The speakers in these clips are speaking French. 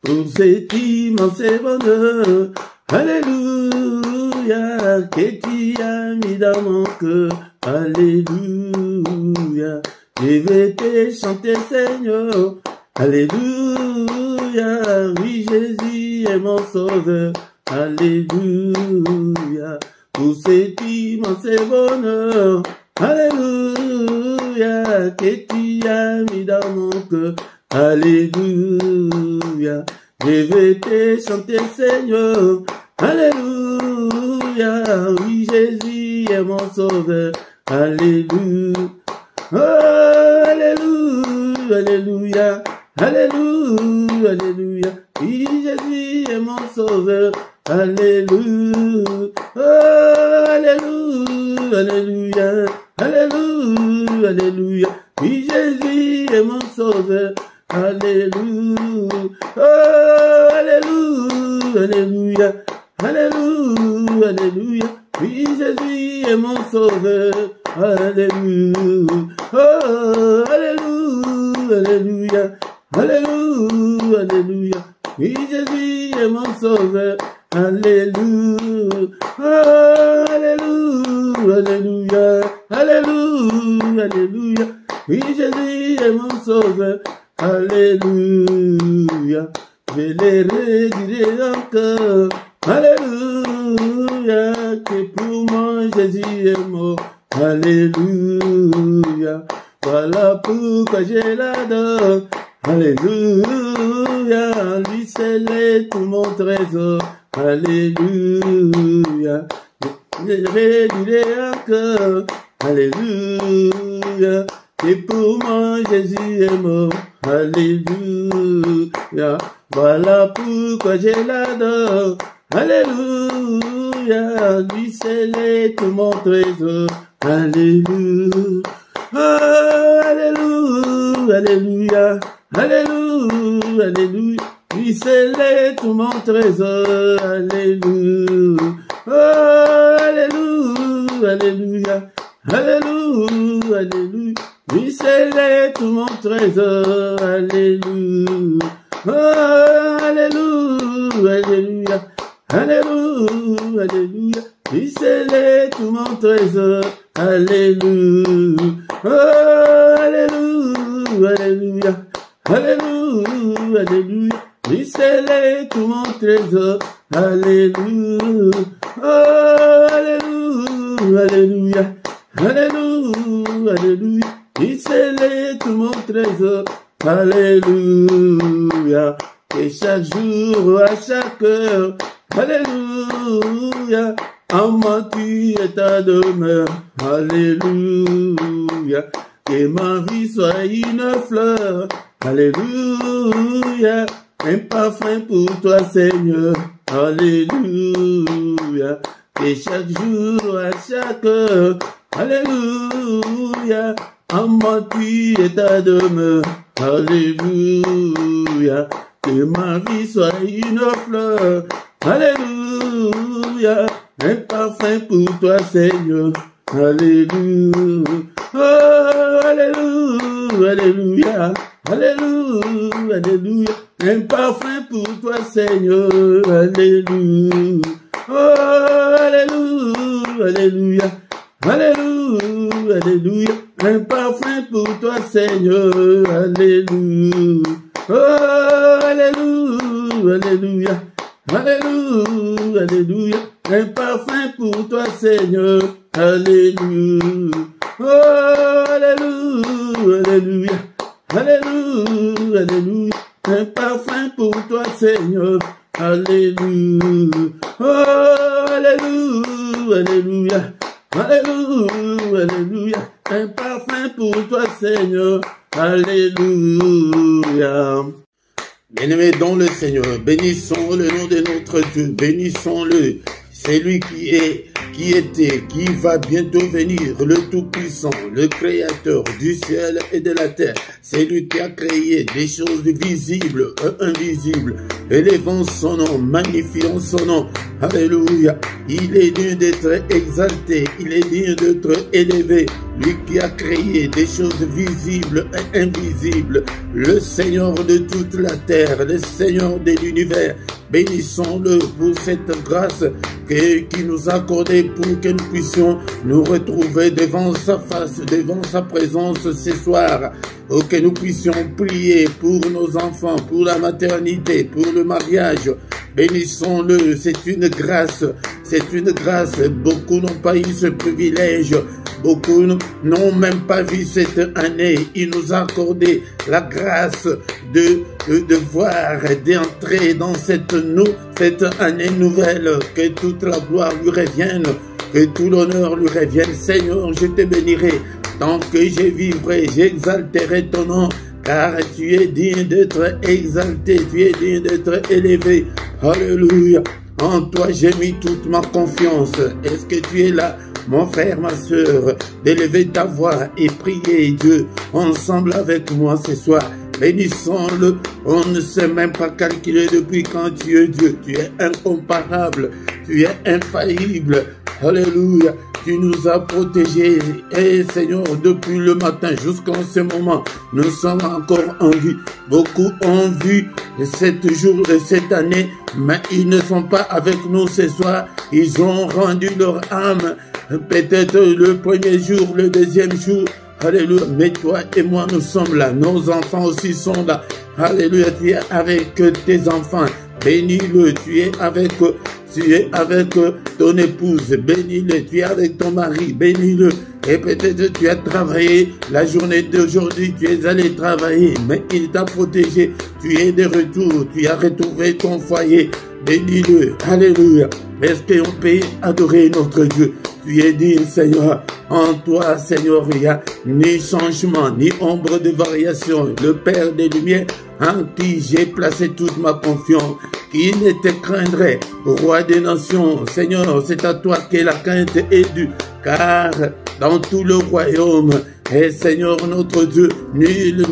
pour cet immense bonheur. Alléluia, que tu as mis dans mon cœur. Alléluia, je vais te chanter, Seigneur. Alléluia, oui, Jésus est mon sauveur. Alléluia, pour cet immense bonheur. Alléluia, que tu as mis dans mon cœur. Alléluia, je vais te chanter, Seigneur. Alléluia, oui, Jésus est mon sauveur. Alléluia, oh, alléluia, alléluia, alléluia, alléluia, oui, Jésus est mon sauveur. Alléluia, oh, alléluia, alléluia, alléluia, alléluia, oui, Jésus est mon sauveur. Alléluia, oh, alléluia, alléluia, alléluia, alléluia, oui, Jésus est mon sauveur. Alléluia, oh, alléluia, alléluia, alléluia, alléluia, oui, Jésus est mon sauveur. Alléluia, oh, alléluia, alléluia, alléluia, alléluia, oui, Jésus est mon sauveur. Alléluia, je les redirai encore. Alléluia, que pour moi Jésus est mort. Alléluia, voilà pourquoi je l'adore. Alléluia, lui seul est tout mon trésor. Alléluia, je les redirai encore. Alléluia, et pour moi Jésus est mort. Alléluia, voilà pourquoi je l'adore. Alléluia, lui seul est tout mon trésor. Alléluia, oh, alléluia, alléluia, alléluia, alléluia, lui seul est tout mon trésor. Alléluia, oh, alléluia, alléluia, alléluia, alléluia, lui seul est tout mon trésor. Alléluia, oh, alléluia, alléluia, alléluia, alléluia, lui seul est tout mon trésor. Alléluia, oh, alléluia, alléluia, alléluia, alléluia, lui seul est tout mon trésor. Alléluia, oh, alléluia, alléluia, alléluia, alléluia, lui seul est tout mon trésor. Alléluia, et chaque jour, à chaque heure, alléluia, en moi tu es ta demeure. Alléluia, que ma vie soit une fleur. Alléluia, un parfum pour toi, Seigneur. Alléluia, et chaque jour, à chaque heure, alléluia, en moi tu es ta demeure. Alléluia, que ma vie soit une fleur. Alléluia, un parfum pour toi, Seigneur. Alléluia, oh, alléluia, alléluia, alléluia, alléluia, un parfum pour toi, Seigneur. Alléluia, oh, alléluia, alléluia, alléluia, alléluia, un parfum pour toi, Seigneur. Alléluia, oh, alléluia, alléluia, alléluia, alléluia, un parfum pour toi, Seigneur. Alléluia, oh, alléluia, alléluia, alléluia, alléluia, un parfum pour toi, Seigneur. Alléluia, oh, alléluia, alléluia, alléluia, alléluia, un parfum pour toi, Seigneur. Alléluia. Bien-aimés dans le Seigneur, bénissons le nom de notre Dieu, bénissons-le. C'est lui qui était, qui va bientôt venir, le Tout-Puissant, le Créateur du ciel et de la terre. C'est lui qui a créé des choses visibles et invisibles. Élevons son nom, magnifions son nom. Alléluia. Il est digne d'être exalté, il est digne d'être élevé. Lui qui a créé des choses visibles et invisibles. Le Seigneur de toute la terre, le Seigneur de l'univers. Bénissons-le pour cette grâce qui nous a accordée pour que nous puissions nous retrouver devant sa face, devant sa présence ce soir. Pour que nous puissions prier pour nos enfants, pour la maternité, pour le mariage. Bénissons-le, c'est une grâce, c'est une grâce. Beaucoup n'ont pas eu ce privilège. Beaucoup n'ont même pas vu cette année. Il nous a accordé la grâce de voir, d'entrer dans cette année nouvelle. Que toute la gloire lui revienne, que tout l'honneur lui revienne. Seigneur, je te bénirai. Tant que je vivrai, j'exalterai ton nom. Car tu es digne d'être exalté, tu es digne d'être élevé. Alléluia. En toi j'ai mis toute ma confiance. Est-ce que tu es là, mon frère, ma soeur, d'élever ta voix et prier Dieu ensemble avec moi ce soir? Bénissons-le. On ne sait même pas calculer depuis quand tu es Dieu. Tu es incomparable, tu es infaillible. Alléluia. Tu nous as protégés. Et Seigneur, depuis le matin jusqu'en ce moment, nous sommes encore en vie. Beaucoup ont vu cette année, mais ils ne sont pas avec nous ce soir. Ils ont rendu leur âme. Peut-être le premier jour, le deuxième jour. Alléluia. Mais toi et moi, nous sommes là. Nos enfants aussi sont là. Alléluia. Tu es avec tes enfants. Bénis-le. Tu es avec ton épouse, bénis-le. Tu es avec ton mari, bénis-le. Et peut-être tu as travaillé la journée d'aujourd'hui, tu es allé travailler, mais il t'a protégé. Tu es de retour, tu as retrouvé ton foyer, bénis-le. Alléluia. Est-ce qu'on peut adorer notre Dieu? Tu es digne, Seigneur. En toi, Seigneur, il n'y a ni changement, ni ombre de variation. Le Père des Lumières, en qui j'ai placé toute ma confiance. Qui ne te craindrait, Roi des nations? Seigneur, c'est à toi que la crainte est due. Car dans tout le royaume, et Seigneur notre Dieu, nul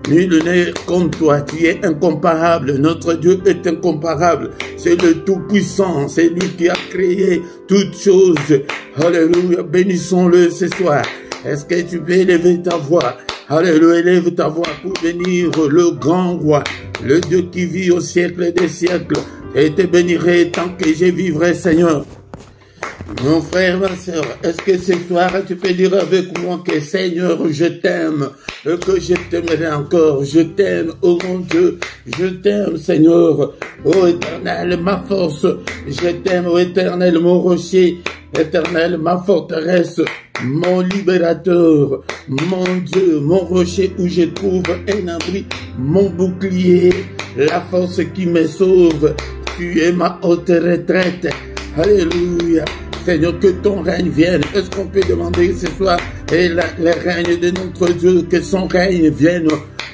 n'est comme toi. Tu es incomparable. Notre Dieu est incomparable. C'est le Tout-Puissant. C'est lui qui a créé toutes choses. Alléluia. Bénissons-le ce soir. Est-ce que tu peux élever ta voix? Alléluia. Élève ta voix pour bénir le grand roi, le Dieu qui vit au siècle des siècles. Et te bénirai tant que je vivrai, Seigneur. Mon frère, ma soeur, est-ce que ce soir tu peux dire avec moi que Seigneur, je t'aime, que je t'aimerai encore, je t'aime, oh mon Dieu, je t'aime, Seigneur, oh Éternel, ma force, je t'aime, oh Éternel, mon rocher, Éternel, ma forteresse, mon libérateur, mon Dieu, mon rocher où je trouve un abri, mon bouclier, la force qui me sauve, tu es ma haute retraite, alléluia. Seigneur, que ton règne vienne. Est-ce qu'on peut demander ce soir et le règne de notre Dieu, que son règne vienne,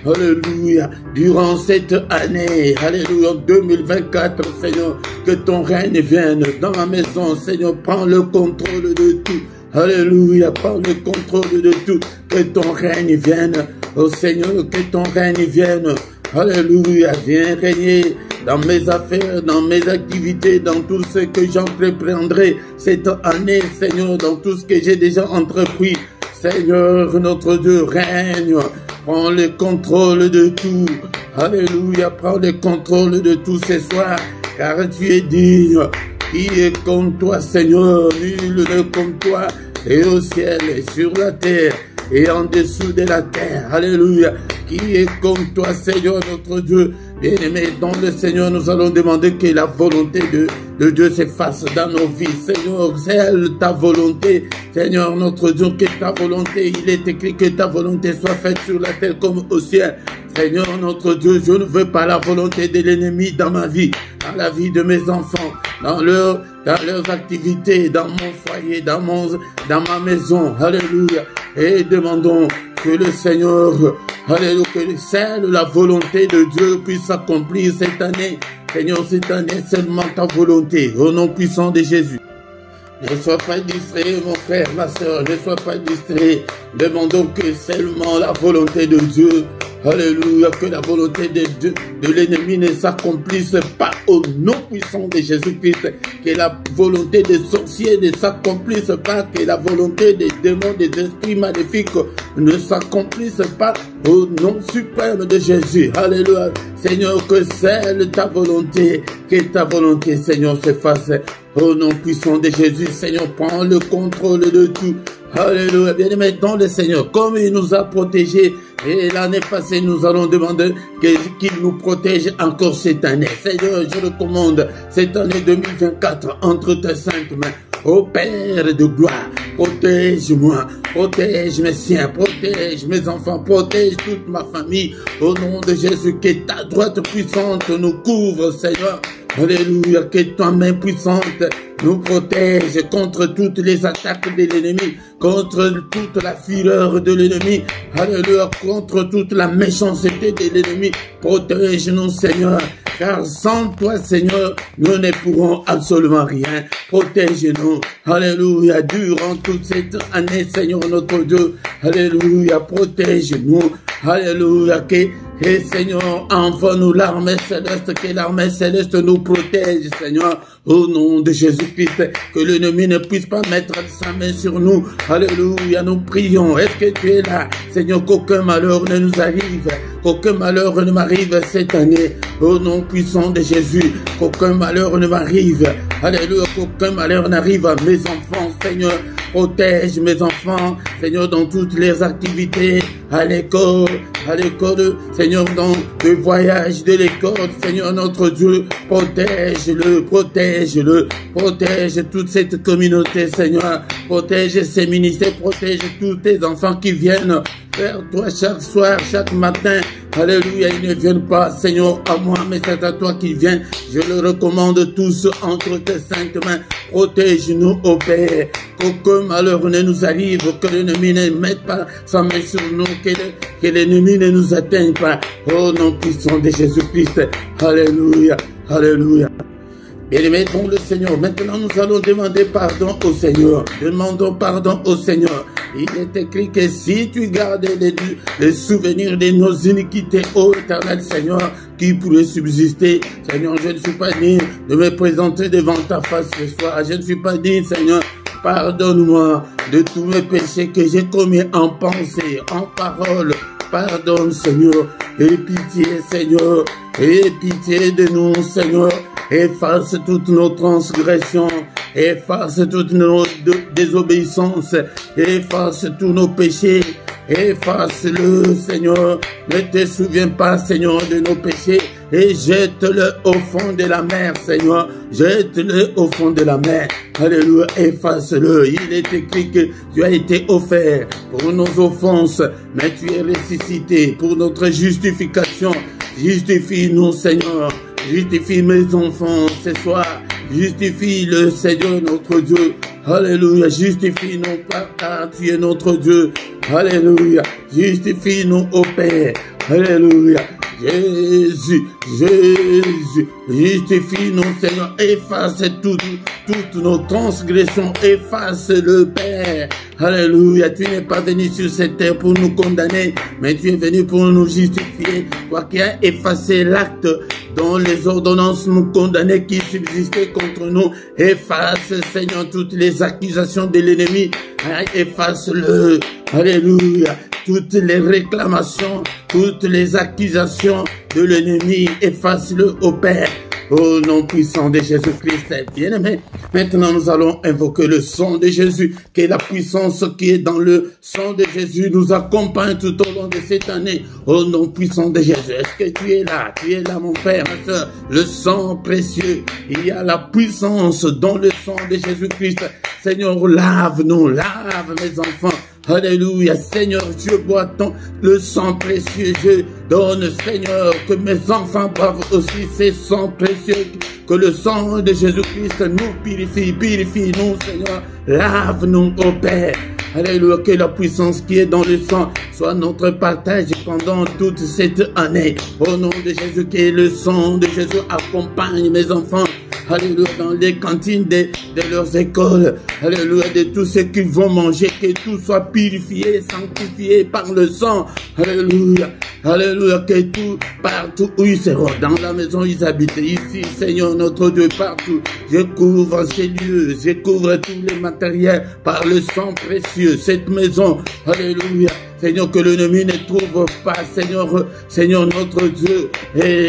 alléluia, durant cette année, alléluia, 2024, Seigneur, que ton règne vienne dans ma maison, Seigneur, prends le contrôle de tout, alléluia, prends le contrôle de tout, que ton règne vienne, oh Seigneur, que ton règne vienne, alléluia, viens régner dans mes affaires, dans mes activités, dans tout ce que j'entreprendrai cette année, Seigneur, dans tout ce que j'ai déjà entrepris. Seigneur, notre Dieu, règne, prends le contrôle de tout. Alléluia, prends le contrôle de tout ce soir, car tu es digne. Qui est comme toi, Seigneur? Nul n'est comme toi, et au ciel, et sur la terre, et en dessous de la terre. Alléluia. Qui est comme toi, Seigneur, notre Dieu? Bien-aimé, dans le Seigneur, nous allons demander que la volonté de Dieu s'efface dans nos vies. Seigneur, c'est ta volonté. Seigneur, notre Dieu, que ta volonté, il est écrit que ta volonté soit faite sur la terre comme au ciel. Seigneur, notre Dieu, je ne veux pas la volonté de l'ennemi dans ma vie, dans la vie de mes enfants, dans leurs activités, dans mon foyer, dans ma maison. Alléluia. Et demandons que le Seigneur, alléluia, que seule la volonté de Dieu puisse s'accomplir cette année. Seigneur, cette année, seulement ta volonté, au nom puissant de Jésus. Ne sois pas distrait, mon frère, ma soeur, ne sois pas distrait. Demandons que seulement la volonté de Dieu, alléluia, que la volonté de l'ennemi ne s'accomplisse pas au nom puissant de Jésus-Christ. Que la volonté des sorciers ne s'accomplisse pas, que la volonté des démons, des esprits maléfiques ne s'accomplisse pas au nom suprême de Jésus. Alléluia. Seigneur, que celle ta volonté, que ta volonté, Seigneur, se fasse. Au nom puissant de Jésus, Seigneur, prends le contrôle de tout. Alléluia. Bien-aimé dans le Seigneur, comme il nous a protégés, et l'année passée, nous allons demander qu'il nous protège encore cette année. Seigneur, je recommande cette année 2024 entre tes saintes mains. Ô Père de gloire, protège-moi, protège mes siens, protège mes enfants, protège toute ma famille. Au nom de Jésus, que ta droite puissante nous couvre, Seigneur. Alléluia, que ta main puissante nous protège contre toutes les attaques de l'ennemi, contre toute la fureur de l'ennemi, alléluia, contre toute la méchanceté de l'ennemi. Protège-nous, Seigneur, car sans toi, Seigneur, nous ne pourrons absolument rien. Protège-nous, alléluia, durant toute cette année, Seigneur notre Dieu, alléluia, protège-nous, alléluia, et Seigneur, envoie-nous l'armée céleste, que l'armée céleste nous protège, Seigneur, au nom de Jésus-Christ, que l'ennemi ne puisse pas mettre sa main sur nous. Alléluia, nous prions. Est-ce que tu es là, Seigneur, qu'aucun malheur ne nous arrive, qu'aucun malheur ne m'arrive cette année, au nom puissant de Jésus, qu'aucun malheur ne m'arrive. Alléluia, qu'aucun malheur n'arrive à mes enfants, Seigneur. Protège mes enfants, Seigneur, dans toutes les activités, à l'école, Seigneur, dans le voyage de l'école, Seigneur notre Dieu, protège-le, protège-le, protège toute cette communauté, Seigneur, protège ces ministères, protège tous tes enfants qui viennent vers toi chaque soir, chaque matin. Alléluia, ils ne viennent pas, Seigneur, à moi, mais c'est à toi qu'ils viennent. Je le recommande tous entre tes saintes mains. Protège-nous, ô Père, qu'aucun malheur ne nous arrive, que l'ennemi ne mette pas sa main sur nous, que l'ennemi ne nous atteigne pas. Au nom puissant de Jésus-Christ. Alléluia, alléluia. Bien-aimés dans le Seigneur, maintenant nous allons demander pardon au Seigneur. Demandons pardon au Seigneur. Il est écrit que si tu gardes les souvenirs de nos iniquités, ô éternel Seigneur, qui pourrait subsister. Seigneur, je ne suis pas digne de me présenter devant ta face ce soir. Je ne suis pas digne, Seigneur. Pardonne-moi de tous mes péchés que j'ai commis en pensée, en parole. Pardonne, Seigneur. Et pitié, Seigneur. Et pitié de nous, Seigneur. Efface toutes nos transgressions, efface toutes nos désobéissances, efface tous nos péchés, efface-le, Seigneur. Ne te souviens pas, Seigneur, de nos péchés et jette-le au fond de la mer, Seigneur. Jette-le au fond de la mer. Alléluia, efface-le. Il est écrit que tu as été offert pour nos offenses, mais tu es ressuscité pour notre justification. Justifie-nous, Seigneur. Justifie mes enfants ce soir. Justifie le Seigneur notre Dieu. Alléluia. Justifie-nous, Papa, tu es notre Dieu. Alléluia. Justifie-nous, ô Père. Alléluia. Jésus, Jésus, justifie-nous, Seigneur, efface toutes nos transgressions, efface le Père. Alléluia, tu n'es pas venu sur cette terre pour nous condamner, mais tu es venu pour nous justifier. Toi qui as effacé l'acte dont les ordonnances nous condamnaient qui subsistaient contre nous, efface, Seigneur, toutes les accusations de l'ennemi, efface-le. Alléluia. Toutes les réclamations, toutes les accusations de l'ennemi, efface-le au Père. Au nom puissant de Jésus-Christ, bien-aimé. Maintenant, nous allons invoquer le sang de Jésus, que la puissance qui est dans le sang de Jésus nous accompagne tout au long de cette année. Au nom puissant de Jésus, est-ce que tu es là? Tu es là, mon frère, ma soeur. Le sang précieux, il y a la puissance dans le sang de Jésus-Christ. Seigneur, lave-nous, lave mes enfants. Alléluia, Seigneur, je bois le sang précieux, je donne, Seigneur, que mes enfants boivent aussi ces sangs précieux, que le sang de Jésus-Christ nous purifie, purifie-nous, Seigneur, lave-nous, ô Père. Alléluia, que la puissance qui est dans le sang soit notre partage pendant toute cette année. Au nom de Jésus, que le sang de Jésus accompagne mes enfants. Alléluia, dans les cantines de leurs écoles. Alléluia, de tout ce qu'ils vont manger, que tout soit purifié, sanctifié par le sang. Alléluia, alléluia, que tout, partout où ils seront, dans la maison où ils habitent, ici, Seigneur notre Dieu, partout, je couvre ces lieux, je couvre tous les matériels par le sang précieux, cette maison. Alléluia, Seigneur, que l'ennemi ne trouve pas, Seigneur notre Dieu, et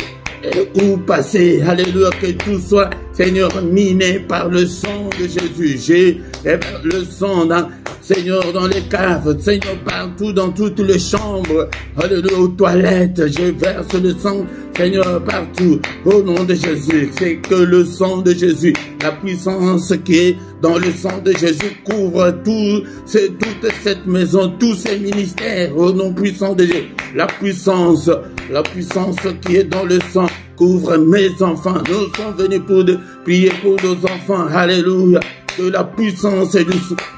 où passer. Alléluia, que tout soit, Seigneur, miné par le sang de Jésus. J'ai le sang, Seigneur, dans les caves, Seigneur, partout, dans toutes les chambres. Alléluia, aux toilettes, je verse le sang, Seigneur, partout. Au nom de Jésus, c'est que le sang de Jésus, la puissance qui est dans le sang de Jésus couvre toute cette maison, tous ces ministères. Au nom puissant de Jésus, la puissance qui est dans le sang couvre mes enfants. Nous sommes venus pour prier pour nos enfants. Alléluia. Que la puissance et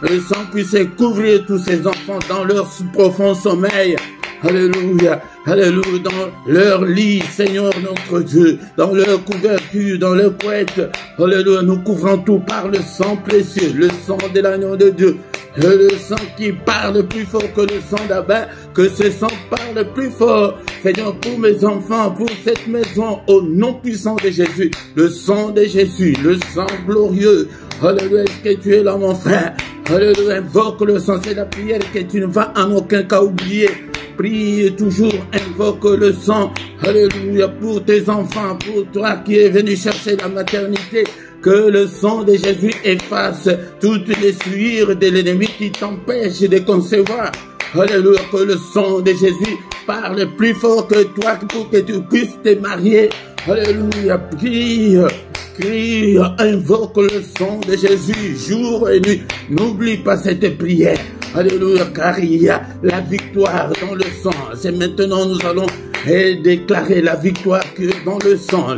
le sang puissent couvrir tous ces enfants dans leur profond sommeil. Alléluia, alléluia, dans leur lit, Seigneur notre Dieu, dans leur couverture, dans leur couette. Alléluia, nous couvrons tout par le sang précieux, le sang de l'agneau de Dieu. Le sang qui parle plus fort que le sang d'Abel, que ce sang parle plus fort, Seigneur, pour mes enfants, pour cette maison, au nom puissant de Jésus, le sang de Jésus, le sang glorieux. Alléluia, est-ce que tu es là, mon frère? Alléluia, invoque le sang, c'est la prière que tu ne vas en aucun cas oublier. Prie toujours, invoque le sang. Alléluia, pour tes enfants, pour toi qui es venu chercher la maternité. Que le sang de Jésus efface toutes les souillures de l'ennemi qui t'empêchent de concevoir. Alléluia, que le sang de Jésus parle plus fort que toi pour que tu puisses te marier. Alléluia, crie, invoque le sang de Jésus jour et nuit. N'oublie pas cette prière. Alléluia, car il y a la victoire dans le sang. C'est maintenant nous allons déclarer la victoire qui est dans le sang.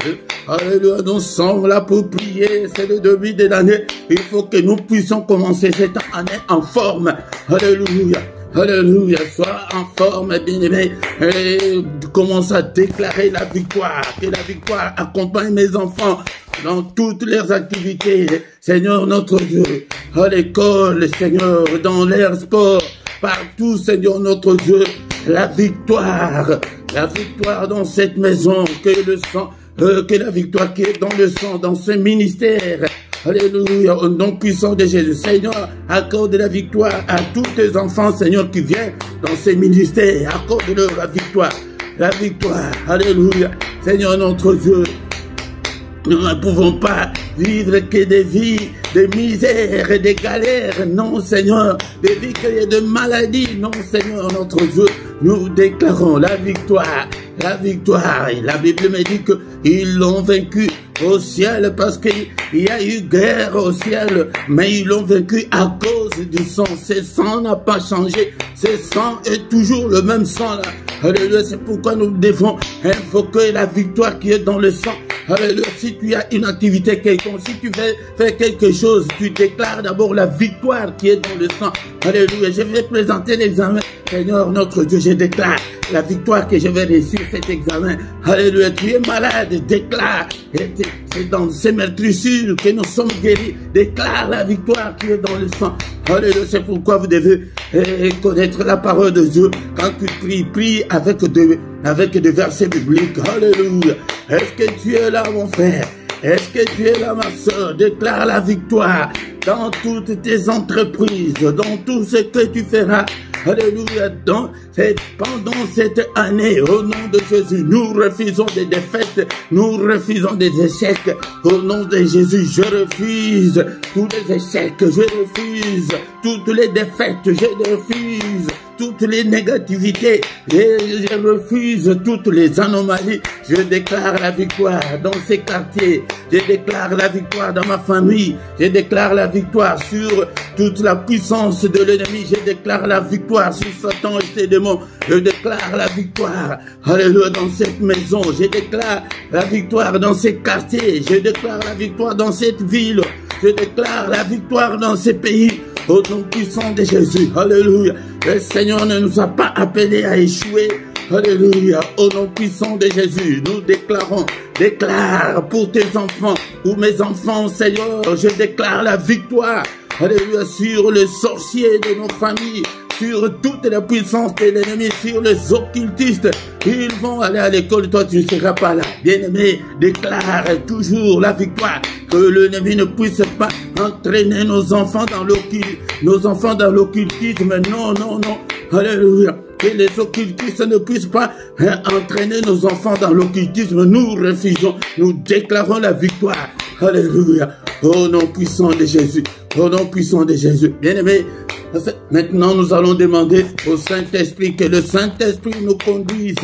Alléluia, nous sommes là pour prier. C'est le début de l'année. Il faut que nous puissions commencer cette année en forme. Alléluia. Alléluia, sois en forme, bien-aimé, et commence à déclarer la victoire, que la victoire accompagne mes enfants dans toutes leurs activités, Seigneur notre Dieu, à l'école, Seigneur, dans l'air sport, partout, Seigneur notre Dieu, la victoire dans cette maison, que la victoire qui est dans le sang, dans ce ministère. Alléluia, au nom puissant de Jésus. Seigneur, accorde la victoire à tous tes enfants, Seigneur, qui viennent dans ces ministères. Accorde-leur la victoire. La victoire. Alléluia. Seigneur, notre Dieu, nous ne pouvons pas vivre que des vies de misère et de galères. Non, Seigneur, des vies de maladies. Non, Seigneur, notre Dieu, nous déclarons la victoire. La victoire. Et la Bible me dit qu'ils l'ont vaincu au ciel parce qu'il y a eu guerre au ciel, mais ils l'ont vaincu à cause du sang. Ce sang n'a pas changé. Ce sang est toujours le même sang là. Alléluia, c'est pourquoi nous devons invoquer la victoire qui est dans le sang. Alléluia, si tu as une activité quelconque, si tu veux faire quelque chose, tu déclares d'abord la victoire qui est dans le sang. Alléluia, je vais présenter l'examen. Seigneur notre Dieu, je déclare la victoire que je vais réussir cet examen. Alléluia, tu es malade, déclare. C'est dans ces meurtrissures que nous sommes guéris. Déclare la victoire qui est dans le sang. Alléluia, c'est pourquoi vous devez connaître la parole de Dieu. Quand tu pries, prie avec des versets bibliques. Alléluia. Est-ce que tu es là, mon frère? Est-ce que tu es là, ma soeur? Déclare la victoire dans toutes tes entreprises, dans tout ce que tu feras. Alléluia, pendant cette année, au nom de Jésus, nous refusons des défaites, nous refusons des échecs. Au nom de Jésus, je refuse tous les échecs, je refuse toutes les défaites, je refuse toutes les négativités, je refuse toutes les anomalies. Je déclare la victoire dans ces quartiers, je déclare la victoire dans ma famille, je déclare la victoire sur toute la puissance de l'ennemi, je déclare la victoire sur Satan et ses démons, je déclare la victoire, alléluia, dans cette maison, je déclare la victoire dans ces quartiers, je déclare la victoire dans cette ville, je déclare la victoire dans ces pays. Au nom puissant de Jésus, alléluia. Le Seigneur ne nous a pas appelés à échouer. Alléluia. Au nom puissant de Jésus, nous déclarons, déclare pour tes enfants, pour mes enfants, Seigneur, je déclare la victoire. Alléluia, sur les sorciers de nos familles, sur toute la puissance de l'ennemi, sur les occultistes. Ils vont aller à l'école, toi tu ne seras pas là. Bien-aimé, déclare toujours la victoire. Que l'ennemi ne puisse pas entraîner nos enfants dans l'occultisme. Non, non, non. Alléluia. Que les occultistes ne puissent pas entraîner nos enfants dans l'occultisme. Nous refusons, nous déclarons la victoire. Alléluia. Au nom puissant de Jésus. Au nom puissant de Jésus. Bien-aimé, maintenant nous allons demander au Saint-Esprit que le Saint-Esprit nous conduise.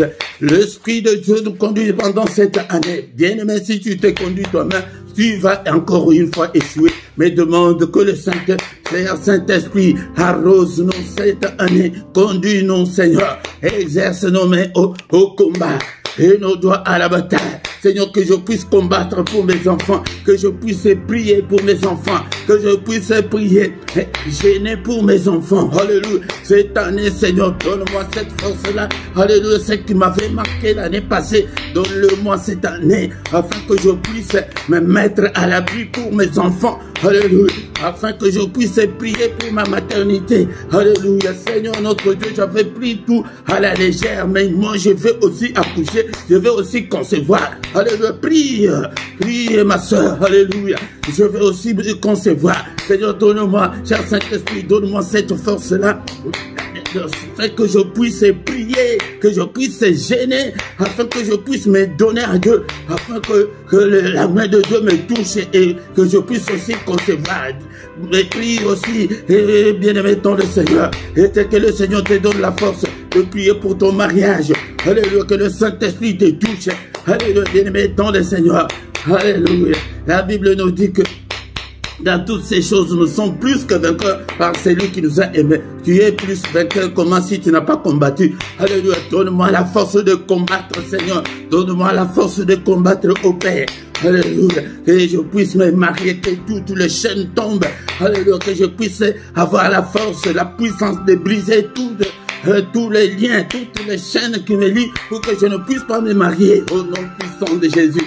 L'Esprit de Dieu nous conduise pendant cette année. Bien-aimé, si tu t'es conduit toi-même, tu vas encore une fois échouer. Mais demande que le Saint-Esprit arrose-nous cette année. Conduis-nous, Seigneur. Exerce nos mains au combat et nos doigts à la bataille. Seigneur, que je puisse combattre pour mes enfants, que je puisse prier pour mes enfants, que je puisse prier, gêner pour mes enfants. Alléluia. Cette année, Seigneur, donne-moi cette force-là. Alléluia. Ce qui m'avait marqué l'année passée, donne-le-moi cette année, afin que je puisse me mettre à l'abri pour mes enfants. Alléluia. Afin que je puisse prier pour ma maternité. Alléluia. Seigneur, notre Dieu, j'avais pris tout à la légère, mais moi, je vais aussi accoucher, je vais aussi concevoir. Alléluia, prie, prie ma soeur, alléluia, je vais aussi concevoir. Seigneur, donne-moi, cher Saint-Esprit, donne-moi cette force-là, afin que je puisse prier, que je puisse gêner, afin que je puisse me donner à Dieu, afin que la main de Dieu me touche et que je puisse aussi concevoir. Mais prie aussi, bien-aimé dans le Seigneur, et que le Seigneur te donne la force de prier pour ton mariage. Alléluia, que le Saint-Esprit te touche. Alléluia, bien-aimé dans le Seigneur. Alléluia. La Bible nous dit que dans toutes ces choses, nous sommes plus que vainqueurs par celui qui nous a aimés. Tu es plus vainqueur, comment si tu n'as pas combattu? Alléluia, donne-moi la force de combattre, Seigneur. Donne-moi la force de combattre au Père. Alléluia, que je puisse me marier, que toutes les chaînes tombent. Alléluia, que je puisse avoir la force, la puissance de briser tous les liens, toutes les chaînes qui me lient pour que je ne puisse pas me marier. Au nom puissant de Jésus.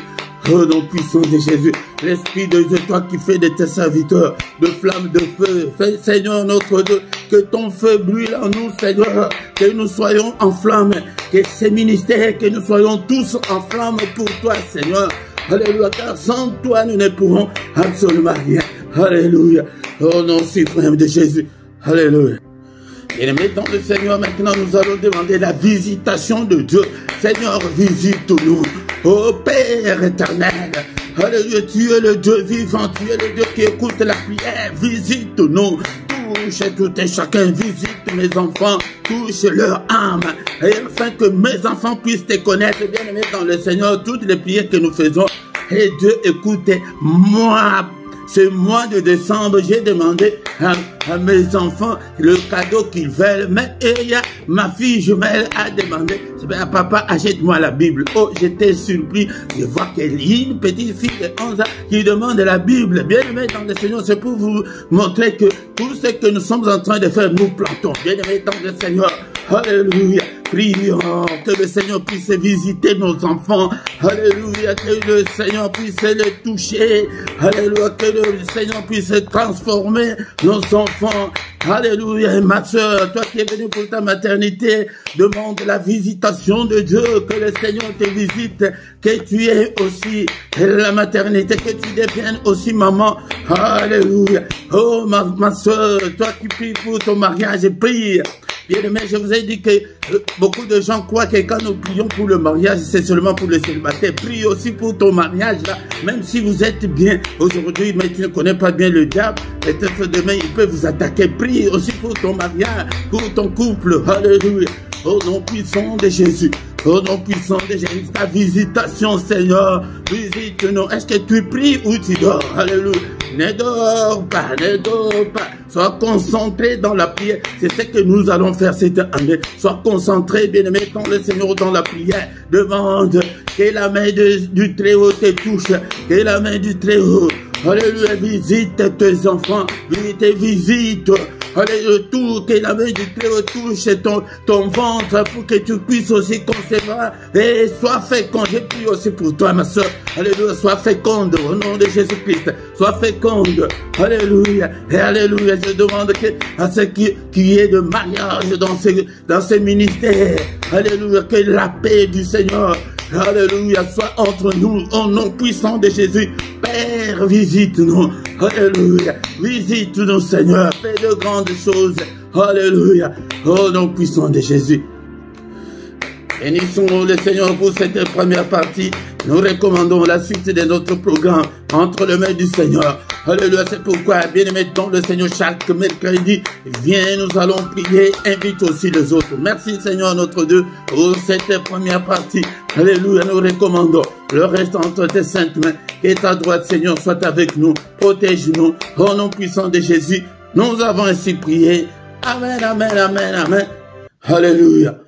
Au nom puissant de Jésus, l'Esprit de Dieu, toi qui fais de tes serviteurs de flammes de feu, fais, Seigneur notre Dieu, que ton feu brûle en nous, Seigneur, que nous soyons en flamme, que ces ministères, que nous soyons tous en flamme pour toi, Seigneur. Alléluia, car sans toi, nous ne pourrons absolument rien. Alléluia, au nom suprême de Jésus. Alléluia. Bien-aimés dans le Seigneur, maintenant nous allons demander la visitation de Dieu. Seigneur, visite-nous. Ô Père éternel, alléluia, tu es le Dieu vivant, tu es le Dieu qui écoute la prière. Visite-nous, touche tout et chacun, visite mes enfants, touche leur âme, et afin que mes enfants puissent te connaître. Bien-aimés dans le Seigneur, toutes les prières que nous faisons, et Dieu écoute, moi. Ce mois de décembre, j'ai demandé à mes enfants le cadeau qu'ils veulent. Mais ma fille jumelle a demandé, papa, achète-moi la Bible. Oh, j'étais surpris. Je vois qu'il y a une petite fille de 11 ans qui demande la Bible. Bien aimé dans le Seigneur, c'est pour vous montrer que tout ce que nous sommes en train de faire, nous plantons. Bien aimé dans le Seigneur. Alléluia. Prions que le Seigneur puisse visiter nos enfants. Alléluia. Que le Seigneur puisse les toucher. Alléluia. Que le Seigneur puisse transformer nos enfants. Alléluia. Ma soeur, toi qui es venue pour ta maternité, demande la visitation de Dieu. Que le Seigneur te visite. Que tu aies aussi la maternité. Que tu deviennes aussi maman. Alléluia. Oh ma soeur, toi qui pries pour ton mariage, prie. Bien-aimé, je vous ai dit que beaucoup de gens croient que quand nous prions pour le mariage, c'est seulement pour le célibataire. Prie aussi pour ton mariage, là. Même si vous êtes bien aujourd'hui, mais tu ne connais pas bien le diable, peut-être demain, il peut vous attaquer. Prie aussi pour ton mariage, pour ton couple. Alléluia. Au nom puissant de Jésus. Au nom puissant de Jésus. Ta visitation, Seigneur. Visite-nous. Est-ce que tu pries ou tu dors? Alléluia. Ne dors pas, ne dors pas. Sois concentré dans la prière. C'est ce que nous allons faire cette année. Sois concentré, bien-aimé, dans le Seigneur, dans la prière. Demande que la main du Très-Haut te touche. Que la main du Très-Haut. Alléluia. Visite tes enfants. Visite. Alléluia, tout, que la main du Très-Haut touche ton ventre pour que tu puisses aussi concevoir et sois fécond. Je prie aussi pour toi, ma soeur. Alléluia, sois féconde au nom de Jésus-Christ. Sois féconde. Alléluia. Et alléluia, je demande à ceux qui est de mariage dans ces ministères. Alléluia, que la paix du Seigneur, alléluia, soit entre nous, au nom puissant de Jésus. Père, visite-nous. Alléluia. Visite-nous, Seigneur. Fais de grandes choses. Alléluia. Au nom puissant de Jésus. Bénissons le Seigneur pour cette première partie. Nous recommandons la suite de notre programme entre les mains du Seigneur. Alléluia, c'est pourquoi, bien-aimés dans le Seigneur, chaque mercredi, viens, nous allons prier, invite aussi les autres. Merci Seigneur notre Dieu pour cette première partie. Alléluia, nous recommandons le reste entre tes saintes mains. Que ta droite, Seigneur, soit avec nous, protège-nous, au nom puissant de Jésus. Nous avons ainsi prié. Amen, amen, amen, amen. Alléluia.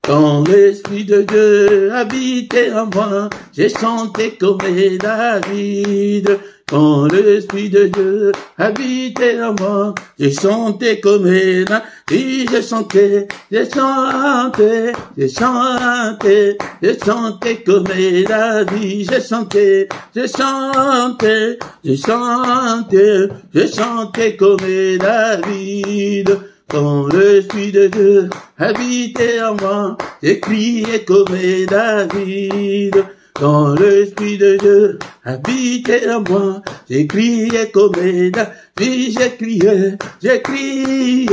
Quand l'Esprit de Dieu habitait en moi, j'ai chanté comme David. Quand l'Esprit de Dieu habitait en moi, j'ai chanté comme David. J'ai chanté, j'ai chanté, j'ai chanté, j'ai chanté comme David. J'ai chanté, j'ai chanté, j'ai chanté, j'ai chanté comme David. Quand l'Esprit de Dieu habitait en moi, j'ai crié comme David. Quand l'Esprit de Dieu habitait en moi, j'ai crié comme David. J'ai crié, j'ai crié,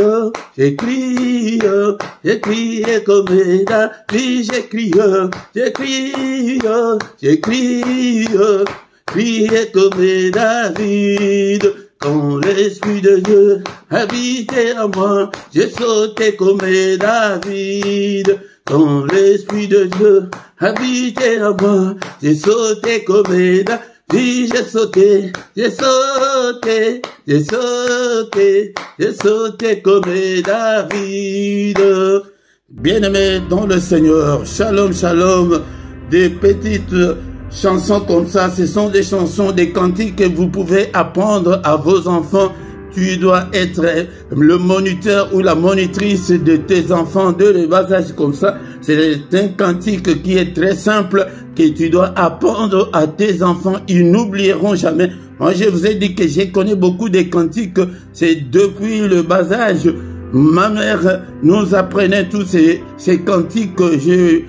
j'ai crié, j'ai crié comme David. J'ai crié, j'ai crié, j'ai crié, crié comme David. Quand l'Esprit de Dieu habitait en moi, j'ai sauté comme David. Quand l'Esprit de Dieu habitait en moi, j'ai sauté comme David. J'ai sauté, j'ai sauté, j'ai sauté, j'ai sauté comme David. Bien-aimés dans le Seigneur, shalom, shalom, des petites chansons comme ça, ce sont des chansons, des cantiques que vous pouvez apprendre à vos enfants. Tu dois être le moniteur ou la monitrice de tes enfants de le bas âge comme ça. C'est un cantique qui est très simple que tu dois apprendre à tes enfants. Ils n'oublieront jamais. Moi, je vous ai dit que je connais beaucoup de cantiques. C'est depuis le bas âge. Ma mère nous apprenait tous ces cantiques que je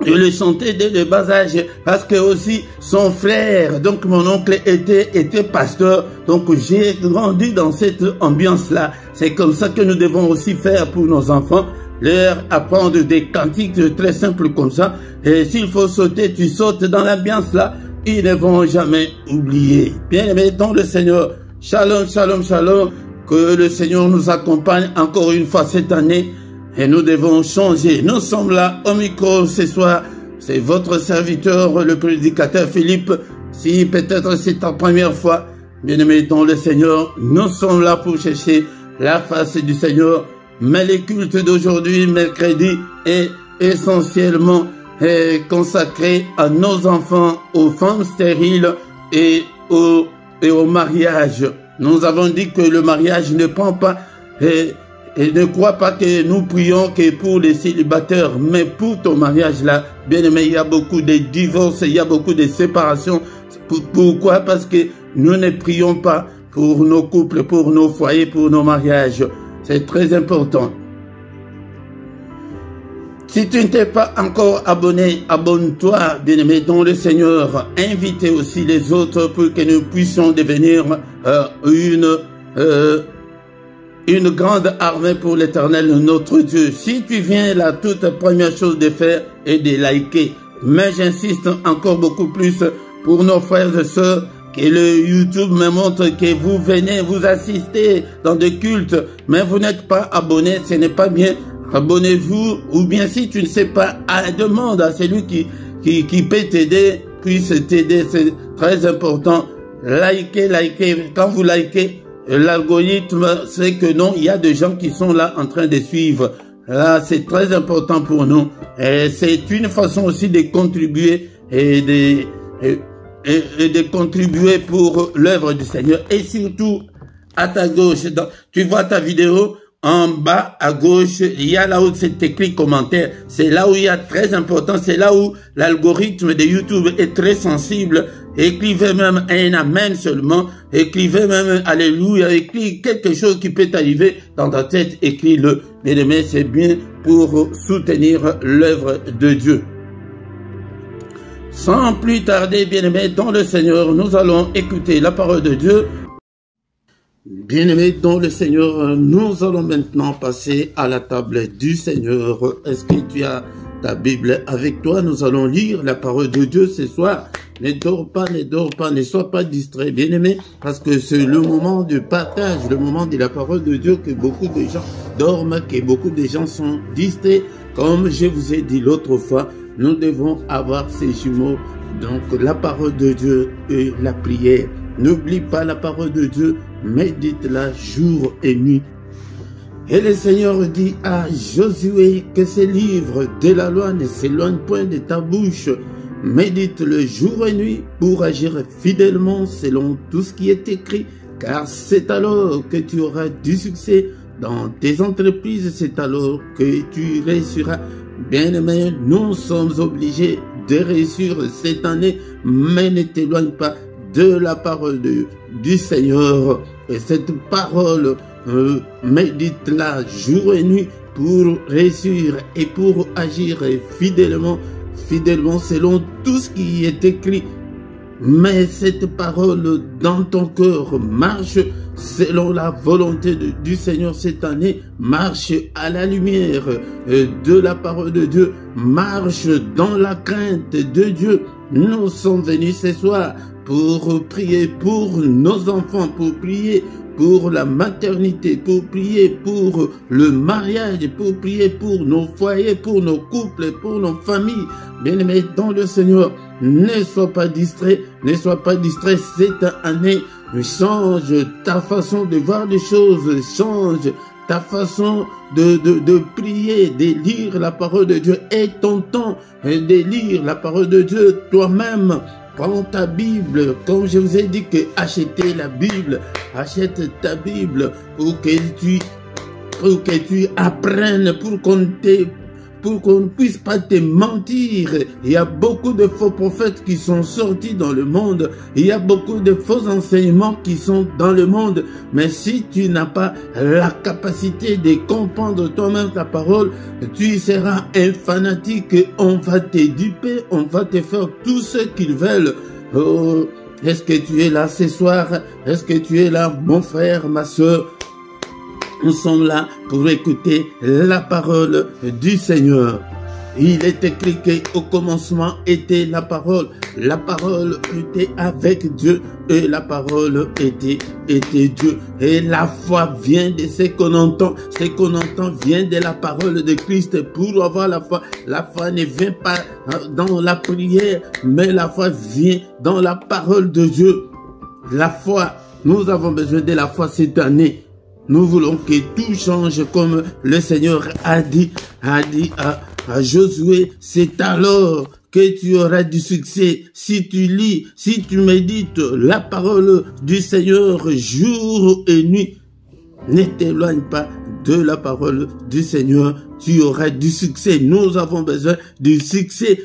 le chantais dès le bas âge parce que aussi son frère, donc mon oncle était pasteur, donc j'ai grandi dans cette ambiance-là. C'est comme ça que nous devons aussi faire pour nos enfants, leur apprendre des cantiques très simples comme ça. Et s'il faut sauter, tu sautes dans l'ambiance-là, ils ne vont jamais oublier. Bien aimé dans le Seigneur, shalom, shalom, shalom, que le Seigneur nous accompagne encore une fois cette année. Et nous devons changer. Nous sommes là au micro ce soir. C'est votre serviteur, le prédicateur Philippe. Si peut-être c'est ta première fois, bien-aimé dans le Seigneur, nous sommes là pour chercher la face du Seigneur. Mais le culte d'aujourd'hui, mercredi, est essentiellement consacré à nos enfants, aux femmes stériles et au mariage. Nous avons dit que le mariage ne prend pas... Et ne crois pas que nous prions que pour les célibataires, mais pour ton mariage là, bien aimé, il y a beaucoup de divorces, il y a beaucoup de séparations. Pourquoi? Parce que nous ne prions pas pour nos couples, pour nos foyers, pour nos mariages. C'est très important. Si tu ne t'es pas encore abonné, abonne-toi, bien aimé, dans le Seigneur. Invitez aussi les autres pour que nous puissions devenir une grande armée pour l'Éternel, notre Dieu. Si tu viens, la toute première chose de faire est de liker. Mais j'insiste encore beaucoup plus pour nos frères et sœurs, que le YouTube me montre que vous venez, vous assistez dans des cultes, mais vous n'êtes pas abonné, ce n'est pas bien. Abonnez-vous, ou bien si tu ne sais pas, demande à celui qui peut t'aider, puisse t'aider, c'est très important. Likez. Quand vous likez, l'algorithme sait que non, il y a des gens qui sont là en train de suivre. Là, c'est très important pour nous. Et c'est une façon aussi de contribuer et de contribuer pour l'œuvre du Seigneur. Et surtout, à ta gauche, tu vois ta vidéo, en bas à gauche, il y a là où c'est écrit commentaire. C'est là où il y a très important, c'est là où l'algorithme de YouTube est très sensible. Écrivez même un amen seulement, écrivez même alléluia, écrivez quelque chose qui peut t'arriver dans ta tête, écris-le. Bien-aimé, c'est bien pour soutenir l'œuvre de Dieu. Sans plus tarder, bien-aimé, dans le Seigneur, nous allons écouter la parole de Dieu. Bien-aimés dans le Seigneur, nous allons maintenant passer à la table du Seigneur. Est-ce que tu as ta Bible avec toi? Nous allons lire la parole de Dieu ce soir. Ne dors pas, ne sois pas distrait, bien-aimé, parce que c'est le moment du partage, le moment de la parole de Dieu que beaucoup de gens dorment, que beaucoup de gens sont distraits. Comme je vous ai dit l'autre fois, nous devons avoir ces jumeaux, donc la parole de Dieu et la prière. N'oublie pas la parole de Dieu, médite-la jour et nuit. Et le Seigneur dit à Josué que ces livres de la loi ne s'éloignent point de ta bouche. Médite-le jour et nuit pour agir fidèlement selon tout ce qui est écrit, car c'est alors que tu auras du succès dans tes entreprises, c'est alors que tu réussiras. Bien-aimé, nous sommes obligés de réussir cette année, mais ne t'éloigne pas de la parole du Seigneur. Et cette parole, médite-la jour et nuit pour réussir et pour agir fidèlement selon tout ce qui est écrit. Mais cette parole dans ton cœur marche selon la volonté du Seigneur cette année, marche à la lumière de la parole de Dieu, marche dans la crainte de Dieu. Nous sommes venus ce soir pour prier pour nos enfants, pour prier pour la maternité, pour prier pour le mariage, pour prier pour nos foyers, pour nos couples, pour nos familles. Bien-aimés dans le Seigneur, ne sois pas distrait cette année. Change ta façon de voir les choses, change ta façon de prier, de lire la parole de Dieu. Et ton temps de lire la parole de Dieu toi-même. Prends ta Bible, comme je vous ai dit que achetez la Bible, achète ta Bible pour que tu apprennes, pour qu'on ne puisse pas te mentir. Il y a beaucoup de faux prophètes qui sont sortis dans le monde. Il y a beaucoup de faux enseignements qui sont dans le monde. Mais si tu n'as pas la capacité de comprendre toi-même ta parole, tu seras un fanatique. On va te duper, on va te faire tout ce qu'ils veulent. Oh, est-ce que tu es là ce soir? Est-ce que tu es là, mon frère, ma soeur? Nous sommes là pour écouter la parole du Seigneur. Il est écrit qu'au commencement était la parole. La parole était avec Dieu et la parole était Dieu. Et la foi vient de ce qu'on entend. Ce qu'on entend vient de la parole de Christ. Pour avoir la foi ne vient pas dans la prière, mais la foi vient dans la parole de Dieu. La foi, nous avons besoin de la foi cette année. Nous voulons que tout change comme le Seigneur a dit à Josué. C'est alors que tu auras du succès si tu lis, si tu médites la parole du Seigneur jour et nuit. Ne t'éloigne pas de la parole du Seigneur, tu auras du succès. Nous avons besoin du succès.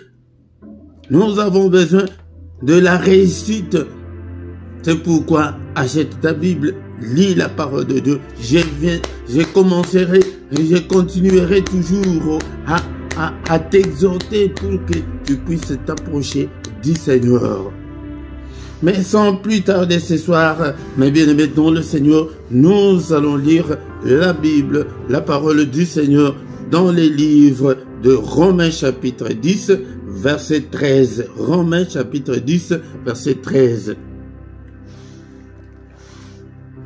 Nous avons besoin de la réussite. C'est pourquoi achète ta Bible, lis la parole de Dieu. Je commencerai et je continuerai toujours à t'exhorter pour que tu puisses t'approcher du Seigneur. Mais sans plus tarder ce soir, mes bien-aimés dans le Seigneur, nous allons lire la Bible, la parole du Seigneur, dans les livres de Romains chapitre 10, verset 13. Romains chapitre 10, verset 13.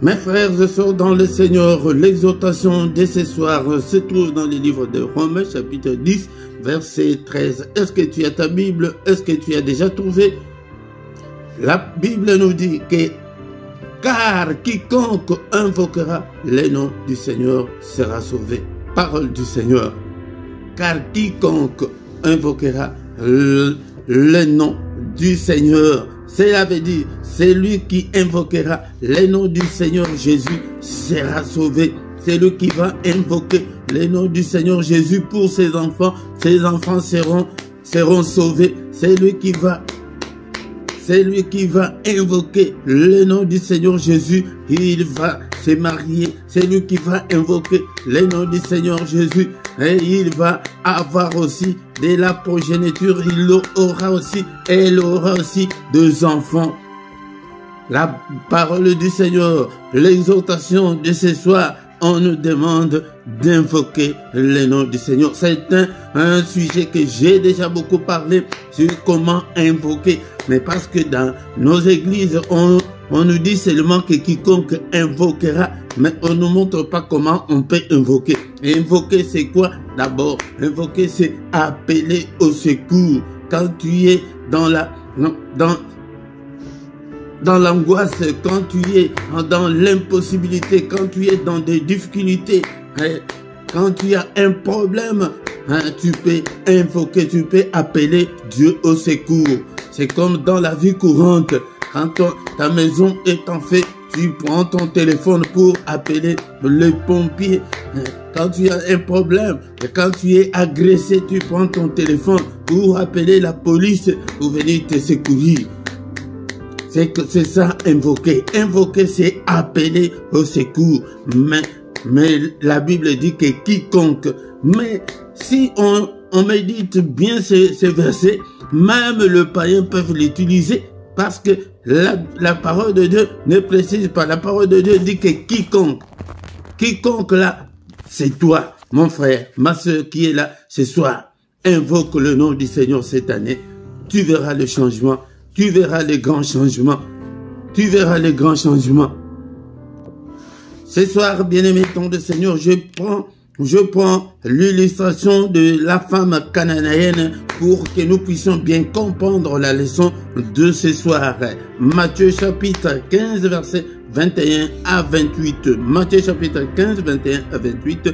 Mes frères et sœurs dans le Seigneur, l'exhortation de ce soir se trouve dans les livres de Romains chapitre 10, verset 13. Est-ce que tu as ta Bible? Est-ce que tu as déjà trouvé? La Bible nous dit que car quiconque invoquera le nom du Seigneur sera sauvé. Parole du Seigneur. Car quiconque invoquera le nom du Seigneur. Cela veut dire, celui qui invoquera le nom du Seigneur Jésus sera sauvé. C'est lui qui va invoquer le nom du Seigneur Jésus pour ses enfants. Ses enfants seront sauvés. C'est lui qui va invoquer le nom du Seigneur Jésus. Il va se marier. C'est lui qui va invoquer le nom du Seigneur Jésus. Et il va avoir aussi de la progéniture. Elle aura aussi 2 enfants. La parole du Seigneur, l'exhortation de ce soir, on nous demande d'invoquer le nom du Seigneur. C'est un sujet que j'ai déjà beaucoup parlé sur comment invoquer. Mais parce que dans nos églises, on nous dit seulement que quiconque invoquera, mais on ne nous montre pas comment on peut invoquer. Et invoquer, c'est quoi? D'abord, invoquer, c'est appeler au secours. Quand tu es dans l'angoisse, quand tu es dans l'impossibilité, quand tu es dans des difficultés, quand tu as un problème, tu peux invoquer, tu peux appeler Dieu au secours. C'est comme dans la vie courante, quand ta maison est en feu, tu prends ton téléphone pour appeler le pompier. Quand tu as un problème, quand tu es agressé, tu prends ton téléphone pour appeler la police pour venir te secourir. C'est ça, invoquer. Invoquer, c'est appeler au secours. Mais la Bible dit que quiconque. Mais si on médite bien ces versets, même le païen peut l'utiliser parce que la parole de Dieu ne précise pas. La parole de Dieu dit que quiconque. Quiconque là, c'est toi, mon frère, ma soeur qui est là ce soir. Invoque le nom du Seigneur cette année. Tu verras le changement. Tu verras les grands changements. Tu verras les grands changements. Ce soir, bien-aimé, ton de Seigneur, je prends l'illustration de la femme cananéenne pour que nous puissions bien comprendre la leçon de ce soir. Matthieu chapitre 15, verset 21 à 28. Matthieu chapitre 15, 21 à 28.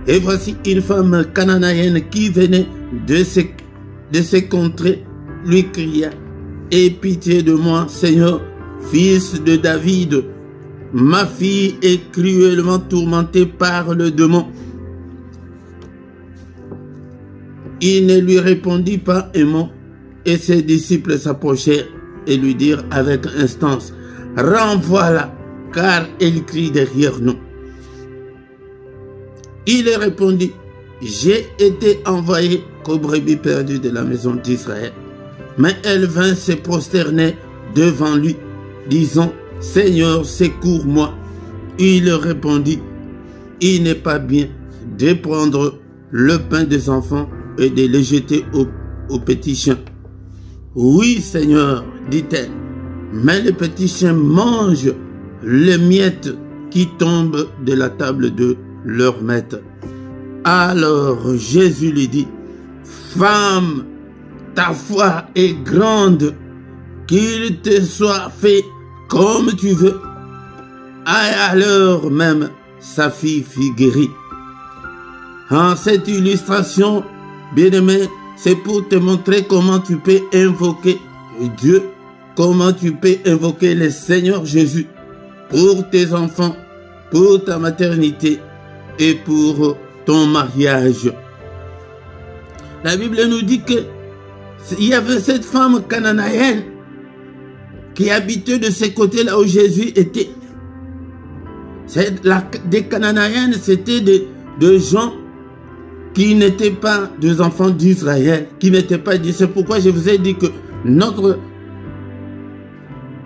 Et voici une femme cananéenne qui venait de ces contrées, lui cria: aie pitié de moi, Seigneur, fils de David. Ma fille est cruellement tourmentée par le démon. Il ne lui répondit pas un mot, et ses disciples s'approchèrent et lui dirent avec instance: renvoie-la, car elle crie derrière nous. Il répondit: j'ai été envoyé qu'aux brebis perdues de la maison d'Israël. Mais elle vint se prosterner devant lui, disant: Seigneur, secours-moi. Il répondit: il n'est pas bien de prendre le pain des enfants et de le jeter aux petits chiens. Oui, Seigneur, dit-elle, mais les petits chiens mangent les miettes qui tombent de la table de leur maître. Alors Jésus lui dit: femme, ta foi est grande, qu'il te soit fait comme tu veux. À l'heure même, sa fille fut guérie. En cette illustration, bien-aimé, c'est pour te montrer comment tu peux invoquer Dieu, comment tu peux invoquer le Seigneur Jésus pour tes enfants, pour ta maternité et pour ton mariage. La Bible nous dit que il y avait cette femme cananéenne qui habitait de ce côté-là où Jésus était. Des Cananéennes, c'était des gens qui n'étaient pas des enfants d'Israël, qui n'étaient pas dit. C'est pourquoi je vous ai dit que notre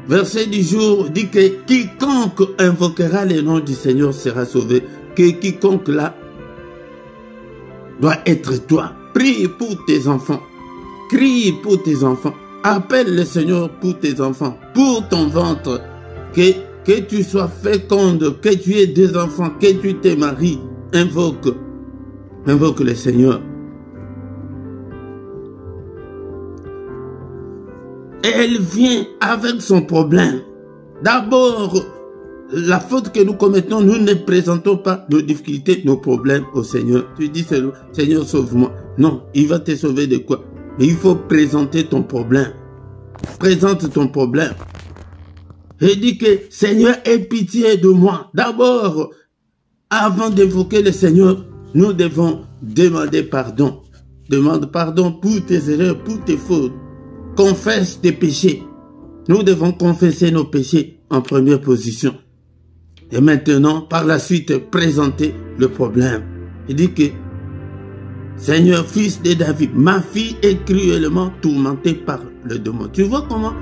verset du jour dit que quiconque invoquera le nom du Seigneur sera sauvé. Que quiconque là doit être toi. Prie pour tes enfants. Crie pour tes enfants. Appelle le Seigneur pour tes enfants, pour ton ventre. Que tu sois féconde, que tu aies des enfants, que tu te maries. Invoque le Seigneur. Elle vient avec son problème. D'abord, la faute que nous commettons, nous ne présentons pas nos difficultés, nos problèmes au Seigneur. Tu dis seulement: Seigneur, sauve-moi. Non, il va te sauver de quoi? Mais il faut présenter ton problème. présente ton problème. Et dis que Seigneur, aie pitié de moi. D'abord, avant d'évoquer le Seigneur, nous devons demander pardon. Demande pardon pour tes erreurs, pour tes fautes. Confesse tes péchés. Nous devons confesser nos péchés en première position. Et maintenant, par la suite, présenter le problème. Il dit que, Seigneur, fils de David, ma fille est cruellement tourmentée par le démon. Tu vois comment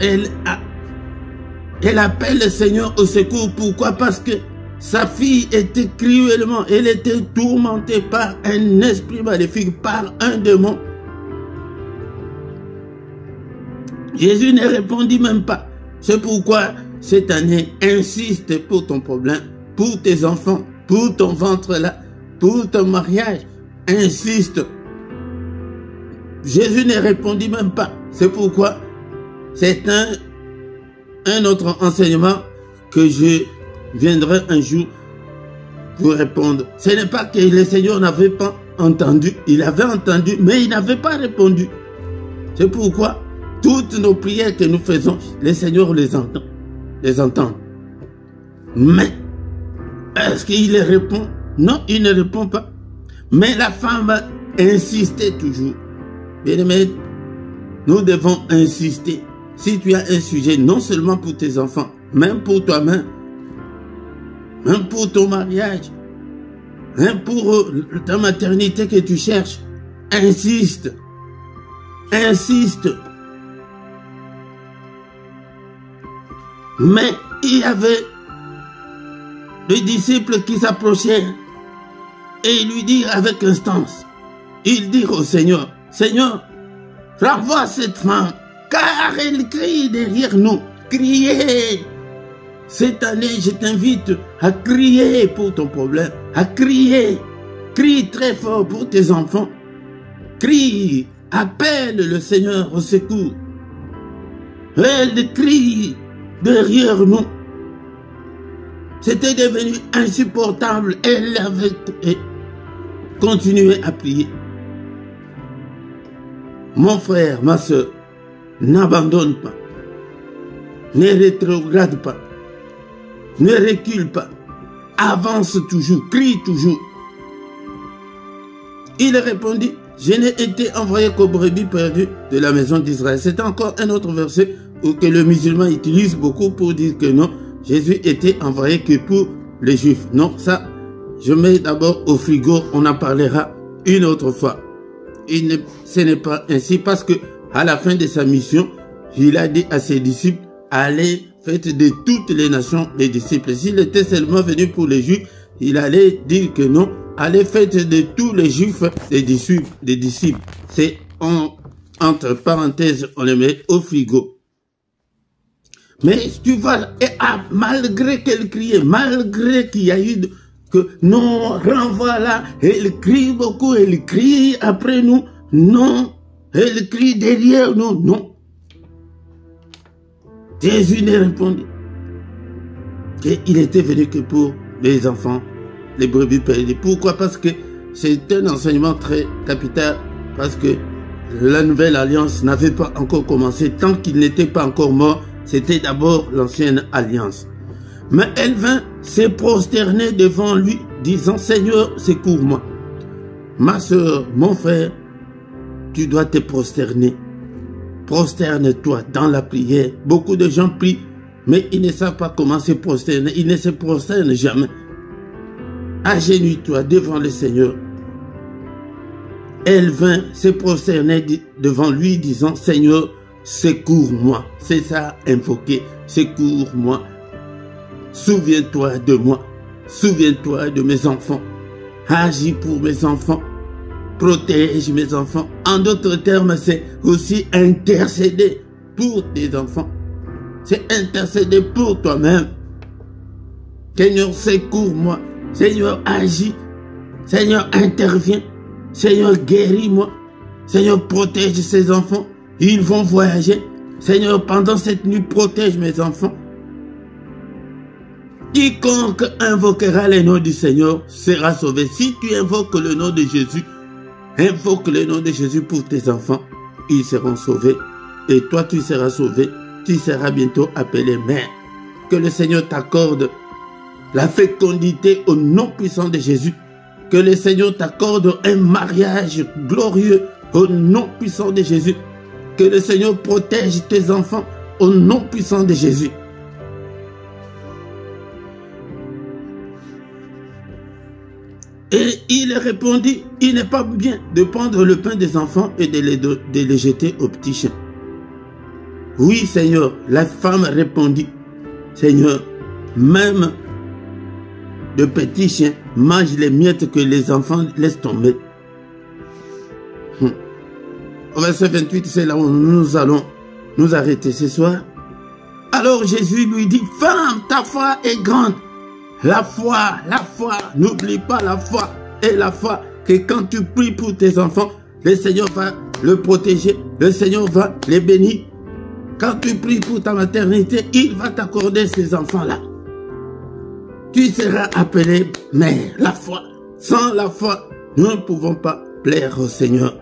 elle appelle le Seigneur au secours. Pourquoi? Parce que sa fille était cruellement, elle était tourmentée par un esprit maléfique, par un démon. Jésus ne répondit même pas. C'est pourquoi cette année, insiste pour ton problème, pour tes enfants, pour ton ventre là, pour ton mariage. Insiste. Jésus ne répondit même pas. C'est pourquoi c'est un autre enseignement que je viendrai un jour pour répondre. Ce n'est pas que le Seigneur n'avait pas entendu. Il avait entendu, mais il n'avait pas répondu. C'est pourquoi toutes nos prières que nous faisons, le Seigneur les entend. Mais, est-ce qu'il répond? Non, il ne répond pas. Mais la femme va insister toujours. Bien-aimé, nous devons insister. Si tu as un sujet, non seulement pour tes enfants, même pour toi-même, même pour ton mariage, même pour ta maternité que tu cherches, insiste. Insiste. Mais il y avait des disciples qui s'approchaient et ils lui dirent avec instance, ils dirent au Seigneur, Seigneur, renvoie cette femme, car elle crie derrière nous. Criez. Cette année, je t'invite à crier pour ton problème, à crier. Crie très fort pour tes enfants. Crie, appelle le Seigneur au secours. Elle crie derrière nous. C'était devenu insupportable. Elle avait continué à prier. Mon frère, ma soeur, n'abandonne pas. Ne rétrograde pas. Ne recule pas. Avance toujours. Crie toujours. Il répondit, je n'ai été envoyé qu'aux brebis perdues de la maison d'Israël. C'est encore un autre verset que le musulman utilise beaucoup pour dire que non, Jésus était envoyé que pour les Juifs. Non, ça, je mets d'abord au frigo, on en parlera une autre fois. Ce n'est pas ainsi parce que à la fin de sa mission, il a dit à ses disciples, allez, faites de toutes les nations les disciples. S'il était seulement venu pour les Juifs, il allait dire que non, allez, faites de tous les Juifs les disciples. C'est entre parenthèses, on les met au frigo. Mais tu vois, malgré qu'elle criait, malgré qu'il y a eu que non, renvoie là, elle crie beaucoup, elle crie après nous, non, elle crie derrière nous, non. Jésus ne répondit qu'il était venu que pour les enfants, les brebis perdues. Pourquoi? Parce que c'est un enseignement très capital, parce que la nouvelle alliance n'avait pas encore commencé, tant qu'il n'était pas encore mort, c'était d'abord l'ancienne alliance. Mais elle vint se prosterner devant lui, disant, Seigneur, secours-moi. Ma soeur, mon frère, tu dois te prosterner. Prosterne-toi dans la prière. Beaucoup de gens prient, mais ils ne savent pas comment se prosterner. Ils ne se prosternent jamais. Agenouille-toi devant le Seigneur. Elle vint se prosterner devant lui, disant, Seigneur, secours-moi. C'est ça, invoquer. Secours-moi. Souviens-toi de moi. Souviens-toi de mes enfants. Agis pour mes enfants. Protège mes enfants. En d'autres termes, c'est aussi intercéder pour tes enfants. C'est intercéder pour toi-même. Seigneur, secours-moi. Seigneur, agis. Seigneur, interviens. Seigneur, guéris-moi. Seigneur, protège ces enfants. Ils vont voyager. Seigneur, pendant cette nuit, protège mes enfants. Quiconque invoquera le nom du Seigneur sera sauvé. Si tu invoques le nom de Jésus, invoque le nom de Jésus pour tes enfants. Ils seront sauvés. et toi tu seras sauvé, tu seras bientôt appelé mère. Que le Seigneur t'accorde la fécondité au nom puissant de Jésus. Que le Seigneur t'accorde un mariage glorieux au nom puissant de Jésus. Que le Seigneur protège tes enfants au nom puissant de Jésus. Et il répondit, il n'est pas bien de prendre le pain des enfants et de les jeter aux petits chiens. Oui, Seigneur, la femme répondit, Seigneur, même de petits chiens mangent les miettes que les enfants laissent tomber. Au verset 28, c'est là où nous allons nous arrêter ce soir. Alors Jésus lui dit, femme, ta foi est grande. La foi, n'oublie pas la foi. Et la foi, que quand tu pries pour tes enfants, le Seigneur va le protéger, le Seigneur va les bénir. Quand tu pries pour ta maternité, il va t'accorder ces enfants-là. Tu seras appelé mère. La foi. Sans la foi, nous ne pouvons pas plaire au Seigneur.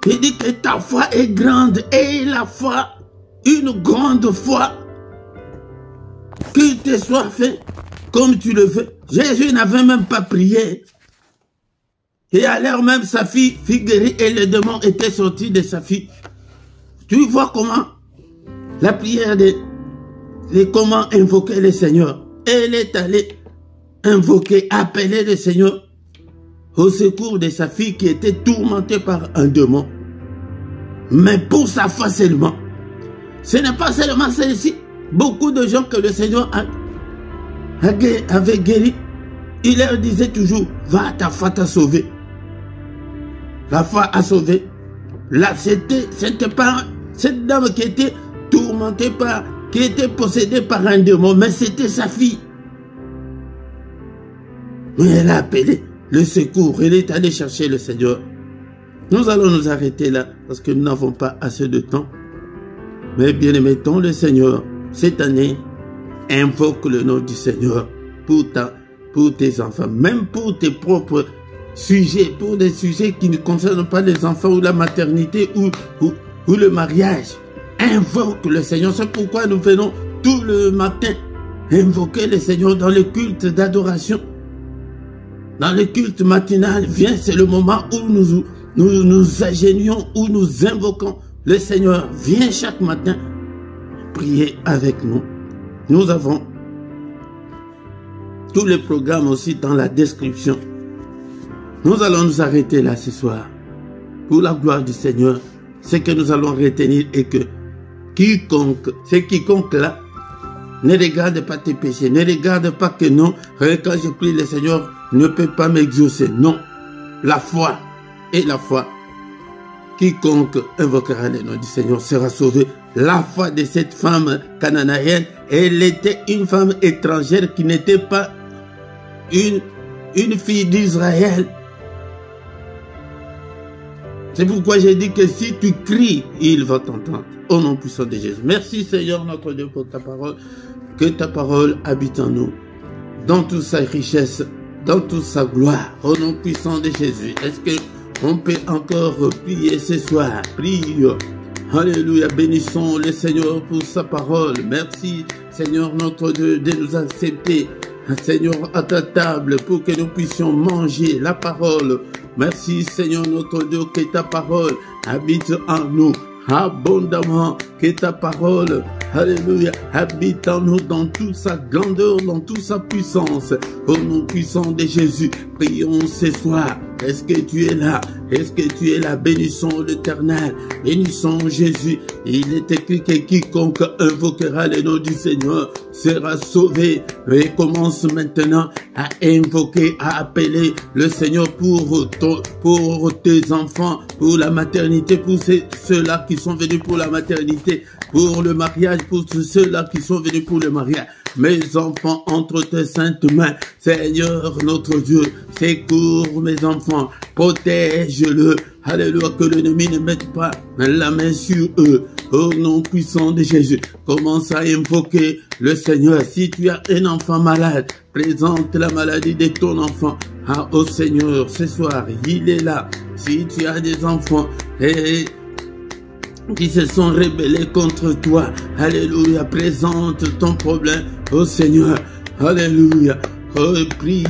Il dit que ta foi est grande et la foi, une grande foi, qu'il te soit fait comme tu le veux. Jésus n'avait même pas prié. Et à l'heure même, sa fille guérie et le démon était sorti de sa fille. Tu vois comment la prière de comment invoquer le Seigneur. Elle est allée invoquer, appeler le Seigneur au secours de sa fille qui était tourmentée par un démon. Mais pour sa foi seulement. Ce n'est pas seulement celle-ci. Beaucoup de gens que le Seigneur avait guéri, il leur disait toujours, va, ta foi t'a sauvé. La foi a sauvé. Là, c'était pas cette dame qui était tourmentée par, qui était possédée par un démon, mais c'était sa fille. Mais elle a appelé le secours, elle est allée chercher le Seigneur. Nous allons nous arrêter là, parce que nous n'avons pas assez de temps. Mais bien aimons le Seigneur. Cette année, invoque le nom du Seigneur pour tes enfants, même pour tes propres sujets, pour des sujets qui ne concernent pas les enfants ou la maternité ou le mariage. Invoque le Seigneur. C'est pourquoi nous venons tout le matin invoquer le Seigneur dans le culte d'adoration. Dans le culte matinal, viens, c'est le moment où nous agénions, où nous invoquons le Seigneur. Viens chaque matin prier avec nous. Nous avons tous les programmes aussi dans la description. Nous allons nous arrêter là ce soir. Pour la gloire du Seigneur, ce que nous allons retenir est que quiconque là, ne regarde pas tes péchés, ne regarde pas que non, quand je prie le Seigneur ne peut pas m'exaucer. Non, la foi et la foi. Quiconque invoquera le nom du Seigneur sera sauvé. La foi de cette femme cananéenne, elle était une femme étrangère qui n'était pas une fille d'Israël. C'est pourquoi j'ai dit que si tu cries, il va t'entendre. Au nom puissant de Jésus. Merci Seigneur notre Dieu pour ta parole. Que ta parole habite en nous. Dans toute sa richesse, dans toute sa gloire. Au nom puissant de Jésus. Est-ce que on peut encore prier ce soir? Prie. Alléluia. Bénissons le Seigneur pour sa parole. Merci Seigneur notre Dieu de nous accepter. Seigneur, à ta table pour que nous puissions manger la parole. Merci Seigneur notre Dieu que ta parole habite en nous abondamment, que ta parole, alléluia, habite en nous dans toute sa grandeur, dans toute sa puissance. Au nom puissant de Jésus, prions ce soir. Est-ce que tu es là? Est-ce que tu es là? Bénissons l'Éternel, bénissons Jésus. Il est écrit que quiconque invoquera le nom du Seigneur sera sauvé. Et commence maintenant à invoquer, à appeler le Seigneur pour tes enfants, pour la maternité, pour ceux-là qui sont venus pour la maternité, pour le mariage, pour ceux-là qui sont venus pour le mariage. Mes enfants entre tes saintes mains, Seigneur notre Dieu, secours mes enfants, protège-le. Alléluia, que l'ennemi ne mette pas la main sur eux. Au nom puissant de Jésus, commence à invoquer le Seigneur. Si tu as un enfant malade, présente la maladie de ton enfant au Seigneur ce soir. Il est là. Si tu as des enfants qui se sont rebellés contre toi, alléluia, présente ton problème au Seigneur. Alléluia. Prie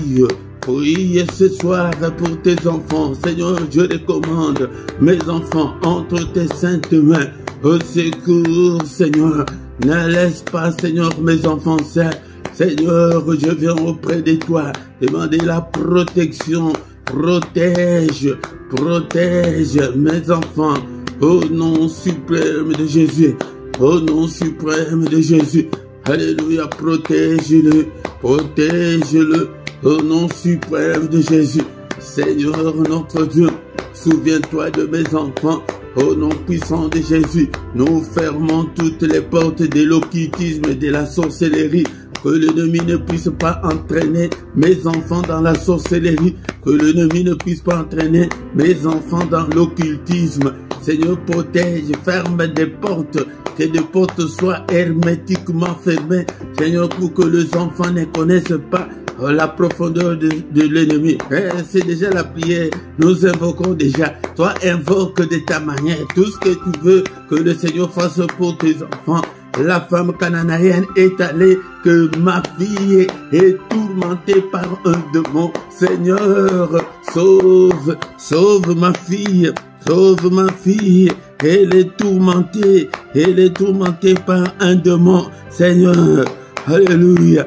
ce soir pour tes enfants. Seigneur, je recommande mes enfants entre tes saintes mains. Au secours, Seigneur. Ne laisse pas, Seigneur, mes enfants seuls. Seigneur, je viens auprès de toi demander la protection. Protège mes enfants. Au nom suprême de Jésus. Au nom suprême de Jésus. Alléluia, protège-le. Au nom suprême de Jésus. Seigneur notre Dieu, souviens-toi de mes enfants. Au nom puissant de Jésus, nous fermons toutes les portes de l'occultisme et de la sorcellerie. Que l'ennemi ne puisse pas entraîner mes enfants dans la sorcellerie. Que l'ennemi ne puisse pas entraîner mes enfants dans l'occultisme. Seigneur, protège, ferme des portes. Que les portes soient hermétiquement fermées. Seigneur, pour que les enfants ne connaissent pas la profondeur de l'ennemi. C'est déjà la prière. Nous invoquons déjà. Toi, invoque de ta manière tout ce que tu veux que le Seigneur fasse pour tes enfants. La femme cananéenne est allée que ma fille est tourmentée par un démon. Seigneur, sauve ma fille. Sauve ma fille. Elle est tourmentée par un démon. Seigneur, alléluia.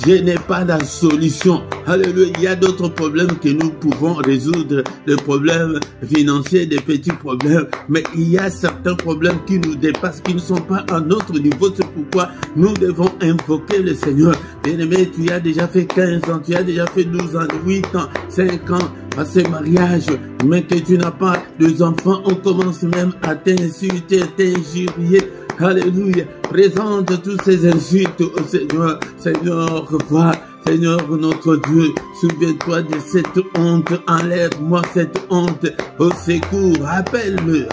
Je n'ai pas la solution. Alléluia. Il y a d'autres problèmes que nous pouvons résoudre. Des problèmes financiers, des petits problèmes. Mais il y a certains problèmes qui nous dépassent, qui ne sont pas à notre niveau. C'est pourquoi nous devons invoquer le Seigneur. Bien-aimé, tu as déjà fait 15 ans, tu as déjà fait 12 ans, 8 ans, 5 ans à ce mariage. Mais que tu n'as pas de enfants, on commence même à t'insulter, t'injurier. Alléluia. Présente toutes ces insultes au Seigneur. Seigneur, vois. Seigneur notre Dieu, souviens-toi de cette honte. Enlève-moi cette honte. Au secours, appelle-le.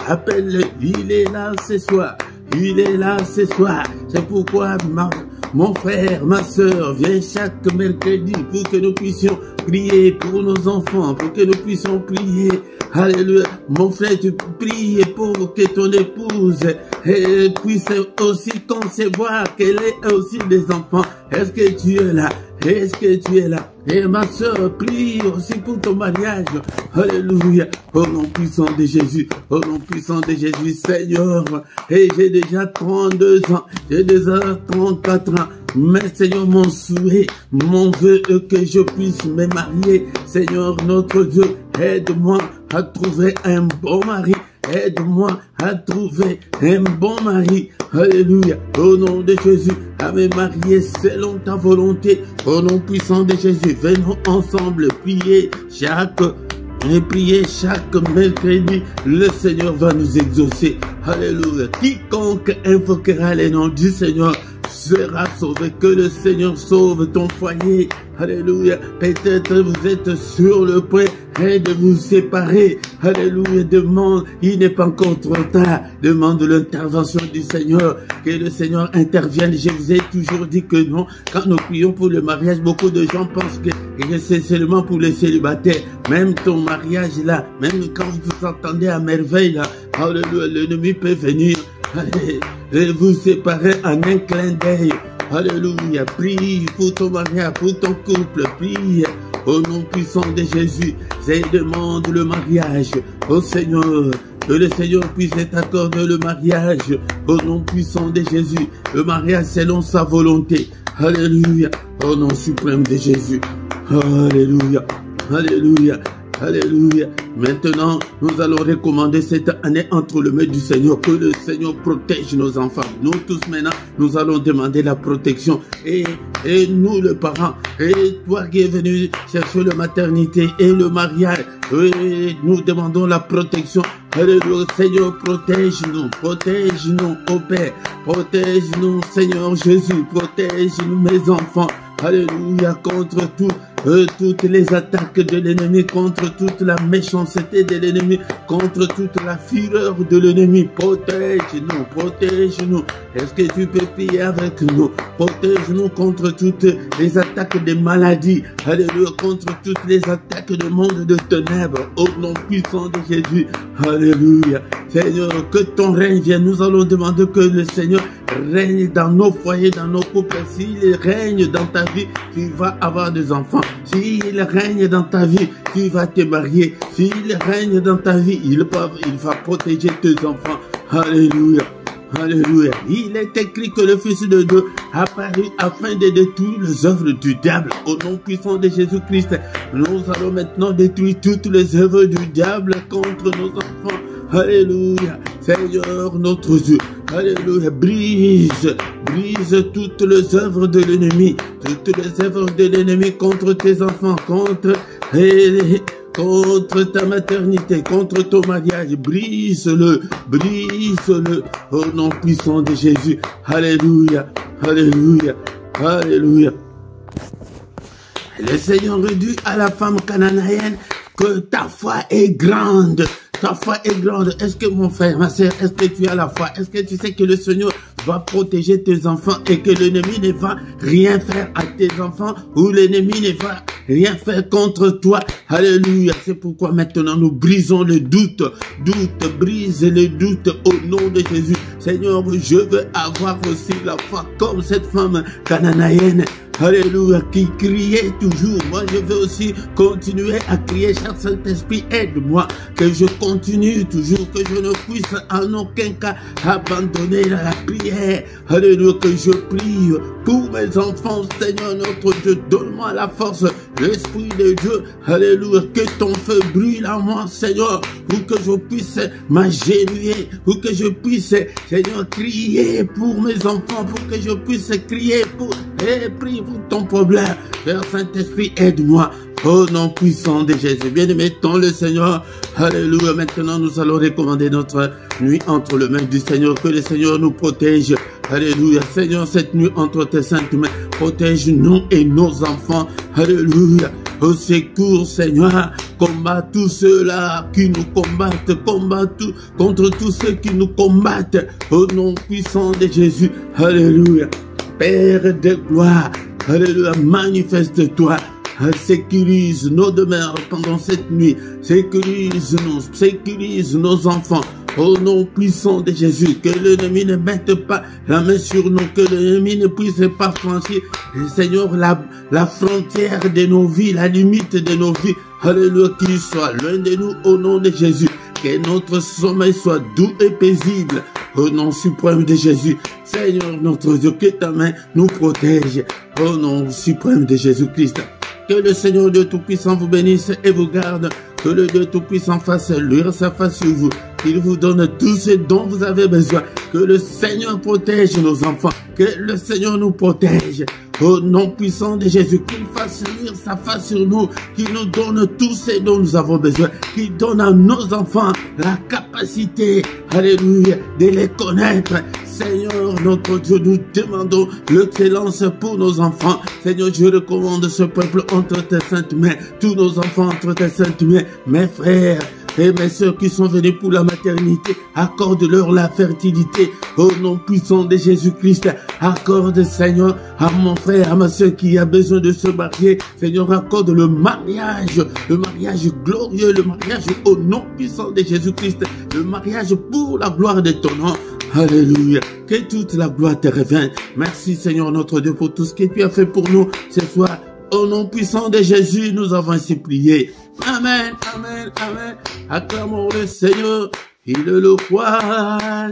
Il est là ce soir. C'est pourquoi mon frère, ma soeur, viens chaque mercredi pour que nous puissions prier pour nos enfants, pour que nous puissions prier. Alléluia. Mon frère, tu pries pour que ton épouse puisse aussi concevoir qu'elle ait aussi des enfants. Est-ce que tu es là? Et ma soeur, prie aussi pour ton mariage. Alléluia. Au nom puissant de Jésus. Au nom puissant de Jésus, Seigneur. Et j'ai déjà 32 ans. J'ai déjà 34 ans. Mais Seigneur, mon souhait, mon vœu est que je puisse me marier. Seigneur, notre Dieu, aide-moi à trouver un bon mari. Aide-moi à trouver un bon mari. Alléluia. Au nom de Jésus, à me marier selon ta volonté. Au nom puissant de Jésus, venons ensemble prier chaque mercredi. Le Seigneur va nous exaucer. Alléluia. Quiconque invoquera les noms du Seigneur sera sauvé. Que le Seigneur sauve ton foyer. Alléluia. Peut-être vous êtes sur le point de vous séparer. Alléluia. Demande, il n'est pas encore trop tard. Demande l'intervention du Seigneur. Que le Seigneur intervienne. Je vous ai toujours dit que non. Quand nous prions pour le mariage, beaucoup de gens pensent que c'est seulement pour les célibataires. Même ton mariage là, même quand vous vous entendez à merveille là, alléluia, l'ennemi peut venir et vous séparer en un clin d'œil. Alléluia. Prie pour ton mariage, pour ton couple. Prie au nom puissant de Jésus. C'est demande le mariage au Seigneur. Que le Seigneur puisse t'accorder le mariage au nom puissant de Jésus. Le mariage selon sa volonté. Alléluia. Au nom suprême de Jésus. Alléluia. Alléluia. Alléluia. Maintenant, nous allons recommander cette année entre les mains du Seigneur. Que le Seigneur protège nos enfants. Nous tous maintenant, nous allons demander la protection. Et nous, les parents, et toi qui es venu chercher la maternité et le mariage, et nous demandons la protection. Alléluia. Seigneur, protège-nous, ô Père. Protège-nous, Seigneur Jésus. Protège-nous, mes enfants. Alléluia. Contre tout toutes les attaques de l'ennemi, contre toute la méchanceté de l'ennemi, contre toute la fureur de l'ennemi. Protège-nous, protège-nous. Est-ce que tu peux prier avec nous? Protège-nous contre toutes les attaques des maladies. Alléluia, contre toutes les attaques du monde de ténèbres. Au nom puissant de Jésus. Alléluia. Seigneur, que ton règne vienne. Nous allons demander que le Seigneur règne dans nos foyers, dans nos couples. S'il règne dans ta vie, tu vas avoir des enfants. S'il règne dans ta vie, tu vas te marier. S'il règne dans ta vie, il va protéger tes enfants. Alléluia. Alléluia. Il est écrit que le Fils de Dieu a apparu afin de détruire les œuvres du diable. Au nom puissant de Jésus-Christ, nous allons maintenant détruire toutes les œuvres du diable contre nos enfants. Alléluia. Seigneur notre Dieu. Alléluia. Brise toutes les œuvres de l'ennemi. Toutes les œuvres de l'ennemi contre tes enfants, contre ta maternité, contre ton mariage. Brise-le au nom puissant de Jésus. Alléluia. Alléluia. Alléluia. Le Seigneur dit à la femme cananéenne que ta foi est grande. Ta foi est grande. Est-ce que mon frère, ma soeur, est-ce que tu as la foi? Est-ce que tu sais que le Seigneur va protéger tes enfants et que l'ennemi ne va rien faire à tes enfants ou l'ennemi ne va rien faire contre toi? Alléluia. C'est pourquoi maintenant nous brisons le doute. Brise le doute au nom de Jésus. Seigneur, je veux avoir aussi la foi comme cette femme cananéenne. Alléluia, qui criait toujours. Moi, je veux aussi continuer à crier. Cher Saint-Esprit, aide-moi. Que je continue toujours, que je ne puisse en aucun cas abandonner la prière. Alléluia, que je prie pour mes enfants. Seigneur notre Dieu, donne-moi la force, l'Esprit de Dieu. Alléluia, que ton feu brûle en moi, Seigneur, pour que je puisse m'agenouiller, pour que je puisse, Seigneur, crier pour mes enfants, pour que je puisse crier pour prier pour ton problème. Père Saint-Esprit, aide-moi. Au nom puissant de Jésus. Bien-aimé, tant le Seigneur. Alléluia. Maintenant, nous allons recommander notre nuit entre les mains du Seigneur. Que le Seigneur nous protège. Alléluia. Seigneur, cette nuit entre tes saintes mains, protège-nous et nos enfants. Alléluia. Au secours, Seigneur, combat tous ceux-là qui nous combattent, combat contre tous ceux qui nous combattent. Au nom puissant de Jésus. Alléluia. Père de gloire. Alléluia. Manifeste-toi. Sécurise nos demeures pendant cette nuit. Sécurise nos enfants. Au nom puissant de Jésus, que l'ennemi ne mette pas la main sur nous, que l'ennemi ne puisse pas franchir, Seigneur, la frontière de nos vies, la limite de nos vies. Alléluia, qu'il soit loin de nous au nom de Jésus. Que notre sommeil soit doux et paisible au nom suprême de Jésus. Seigneur notre Dieu, que ta main nous protège au nom suprême de Jésus-Christ. Que le Seigneur Dieu Tout-Puissant vous bénisse et vous garde. Que le Dieu Tout-Puissant fasse luire sa face sur vous. Qu'il vous donne tout ce dont vous avez besoin. Que le Seigneur protège nos enfants. Que le Seigneur nous protège. Au nom puissant de Jésus, qu'il fasse luire sa face sur nous, qu'il nous donne tout ce dont nous avons besoin, qu'il donne à nos enfants la capacité, alléluia, de les connaître. Seigneur, notre Dieu, nous demandons l'excellence pour nos enfants. Seigneur, je recommande ce peuple entre tes saintes mains, tous nos enfants entre tes saintes mains, mes frères et mes sœurs qui sont venus pour la maternité, accorde-leur la fertilité. Au nom puissant de Jésus-Christ, accorde, Seigneur, à mon frère, à ma sœur qui a besoin de se marier. Seigneur, accorde le mariage glorieux, le mariage au nom puissant de Jésus-Christ, le mariage pour la gloire de ton nom. Alléluia. Que toute la gloire te revienne. Merci, Seigneur, notre Dieu, pour tout ce que tu as fait pour nous ce soir. Au nom puissant de Jésus, nous avons ainsi prié. Amen, amen, amen. Acclamons le Seigneur. Il est le roi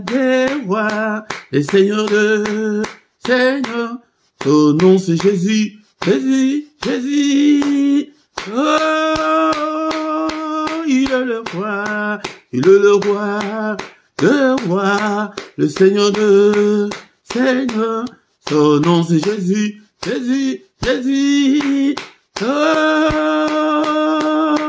des rois, le Seigneur de Seigneur. Son nom c'est Jésus, Jésus, Jésus. Oh, il est le roi, le Seigneur de Seigneur. Son nom c'est Jésus, Jésus, Jésus. Oh,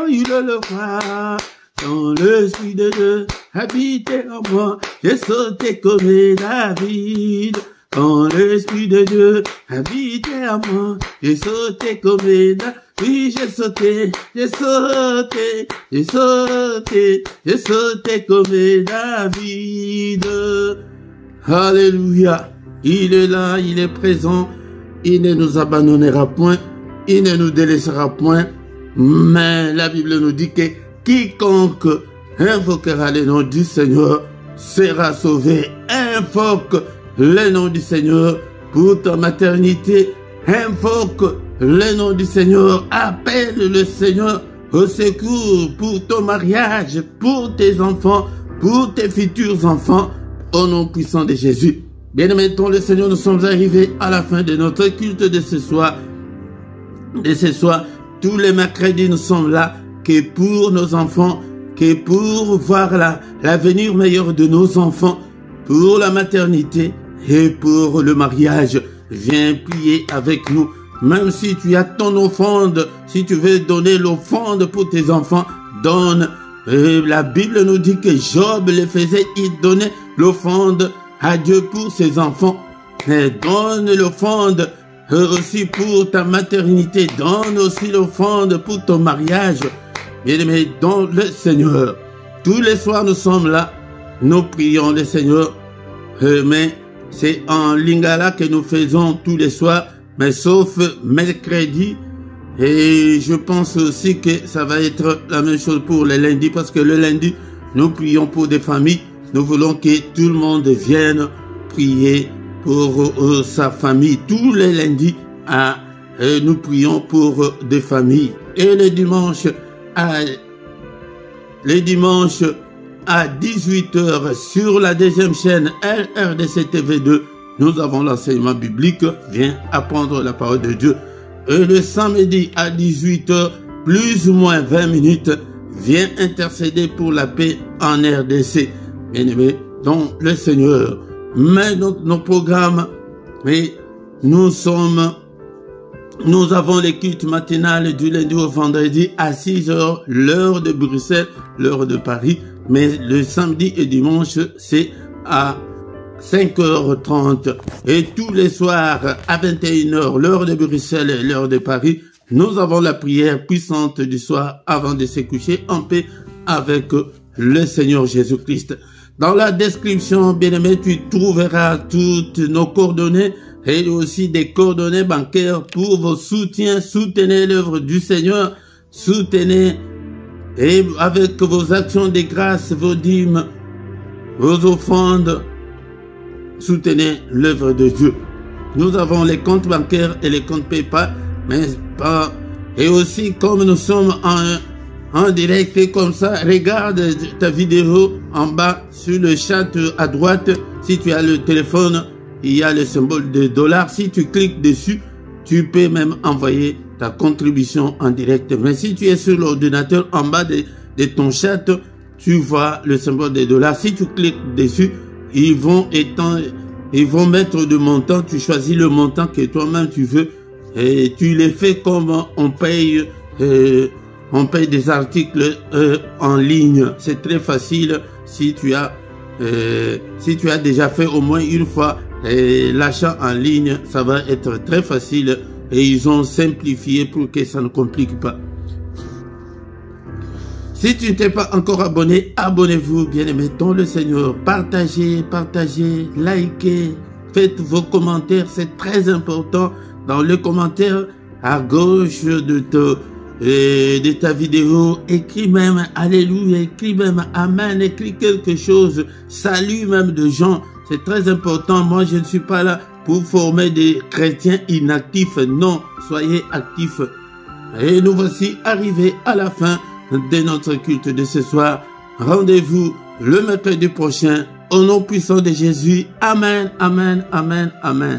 il est le roi. Quand l'Esprit de Dieu habitait en moi, j'ai sauté comme David. Quand l'Esprit de Dieu habitait en moi, j'ai sauté comme David. Oui, j'ai sauté, j'ai sauté, j'ai sauté, j'ai sauté comme David. Alléluia. Il est là, il est présent. Il ne nous abandonnera point. Il ne nous délaissera point. Mais la Bible nous dit que quiconque invoquera le nom du Seigneur sera sauvé. Invoque le nom du Seigneur pour ta maternité. Invoque le nom du Seigneur. Appelle le Seigneur au secours pour ton mariage, pour tes enfants, pour tes futurs enfants, au nom puissant de Jésus. Bien-aimés, le Seigneur, nous sommes arrivés à la fin de notre culte de ce soir. De ce soir, tous les mercredis, nous sommes là que pour nos enfants, que pour voir l'avenir meilleur de nos enfants, pour la maternité et pour le mariage. Viens prier avec nous. Même si tu as ton offrande, si tu veux donner l'offrande pour tes enfants, donne. La Bible nous dit que Job le faisait, il donnait l'offrande à Dieu pour ses enfants. Et donne l'offrande aussi pour ta maternité. Donne aussi l'offrande pour ton mariage. Bien-aimé, donne le Seigneur. Tous les soirs, nous sommes là. Nous prions le Seigneur. Mais c'est en lingala que nous faisons tous les soirs. Mais sauf mercredi. Et je pense aussi que ça va être la même chose pour le lundi. Parce que le lundi, nous prions pour des familles. Nous voulons que tout le monde vienne prier pour sa famille. Tous les lundis, nous prions pour des familles. Et le dimanche à 18h sur la deuxième chaîne RRDC TV2, nous avons l'enseignement biblique. Viens apprendre la parole de Dieu. Et le samedi à 18h, plus ou moins 20 minutes, viens intercéder pour la paix en RDC. Bien-aimés, donc le Seigneur met nos programmes, et nous avons les cultes matinales du lundi au vendredi à 6h, l'heure de Bruxelles, l'heure de Paris, mais le samedi et dimanche, c'est à 5h30. Et tous les soirs à 21h, l'heure de Bruxelles et l'heure de Paris, nous avons la prière puissante du soir avant de se coucher en paix avec le Seigneur Jésus-Christ. Dans la description, bien-aimé, tu trouveras toutes nos coordonnées et aussi des coordonnées bancaires pour vos soutiens. Soutenez l'œuvre du Seigneur. Soutenez et avec vos actions de grâce, vos dîmes, vos offrandes. Soutenez l'œuvre de Dieu. Nous avons les comptes bancaires et les comptes PayPal, mais pas. Et aussi, comme nous sommes en direct comme ça, regarde ta vidéo en bas sur le chat à droite. Si tu as le téléphone, il y a le symbole de $. Si tu cliques dessus, tu peux même envoyer ta contribution en direct. Mais si tu es sur l'ordinateur, en bas de ton chat, tu vois le symbole de $. Si tu cliques dessus, ils vont mettre de montant. Tu choisis le montant que toi-même tu veux et tu les fais comme on paye des articles en ligne. C'est très facile si tu as déjà fait au moins une fois l'achat en ligne. Ça va être très facile et ils ont simplifié pour que ça ne complique pas. Si tu ne t'es pas encore abonné, abonnez-vous, bien-aimés dans le Seigneur. Partagez, likez, faites vos commentaires, c'est très important. Dans le commentaire à gauche de ta vidéo, écris même Alléluia, écris même Amen, écris quelque chose, salut même de gens, c'est très important. Moi, je ne suis pas là pour former des chrétiens inactifs, non, soyez actifs. Et nous voici arrivés à la fin de notre culte de ce soir. Rendez-vous le mercredi prochain, au nom puissant de Jésus. Amen, amen, amen, amen.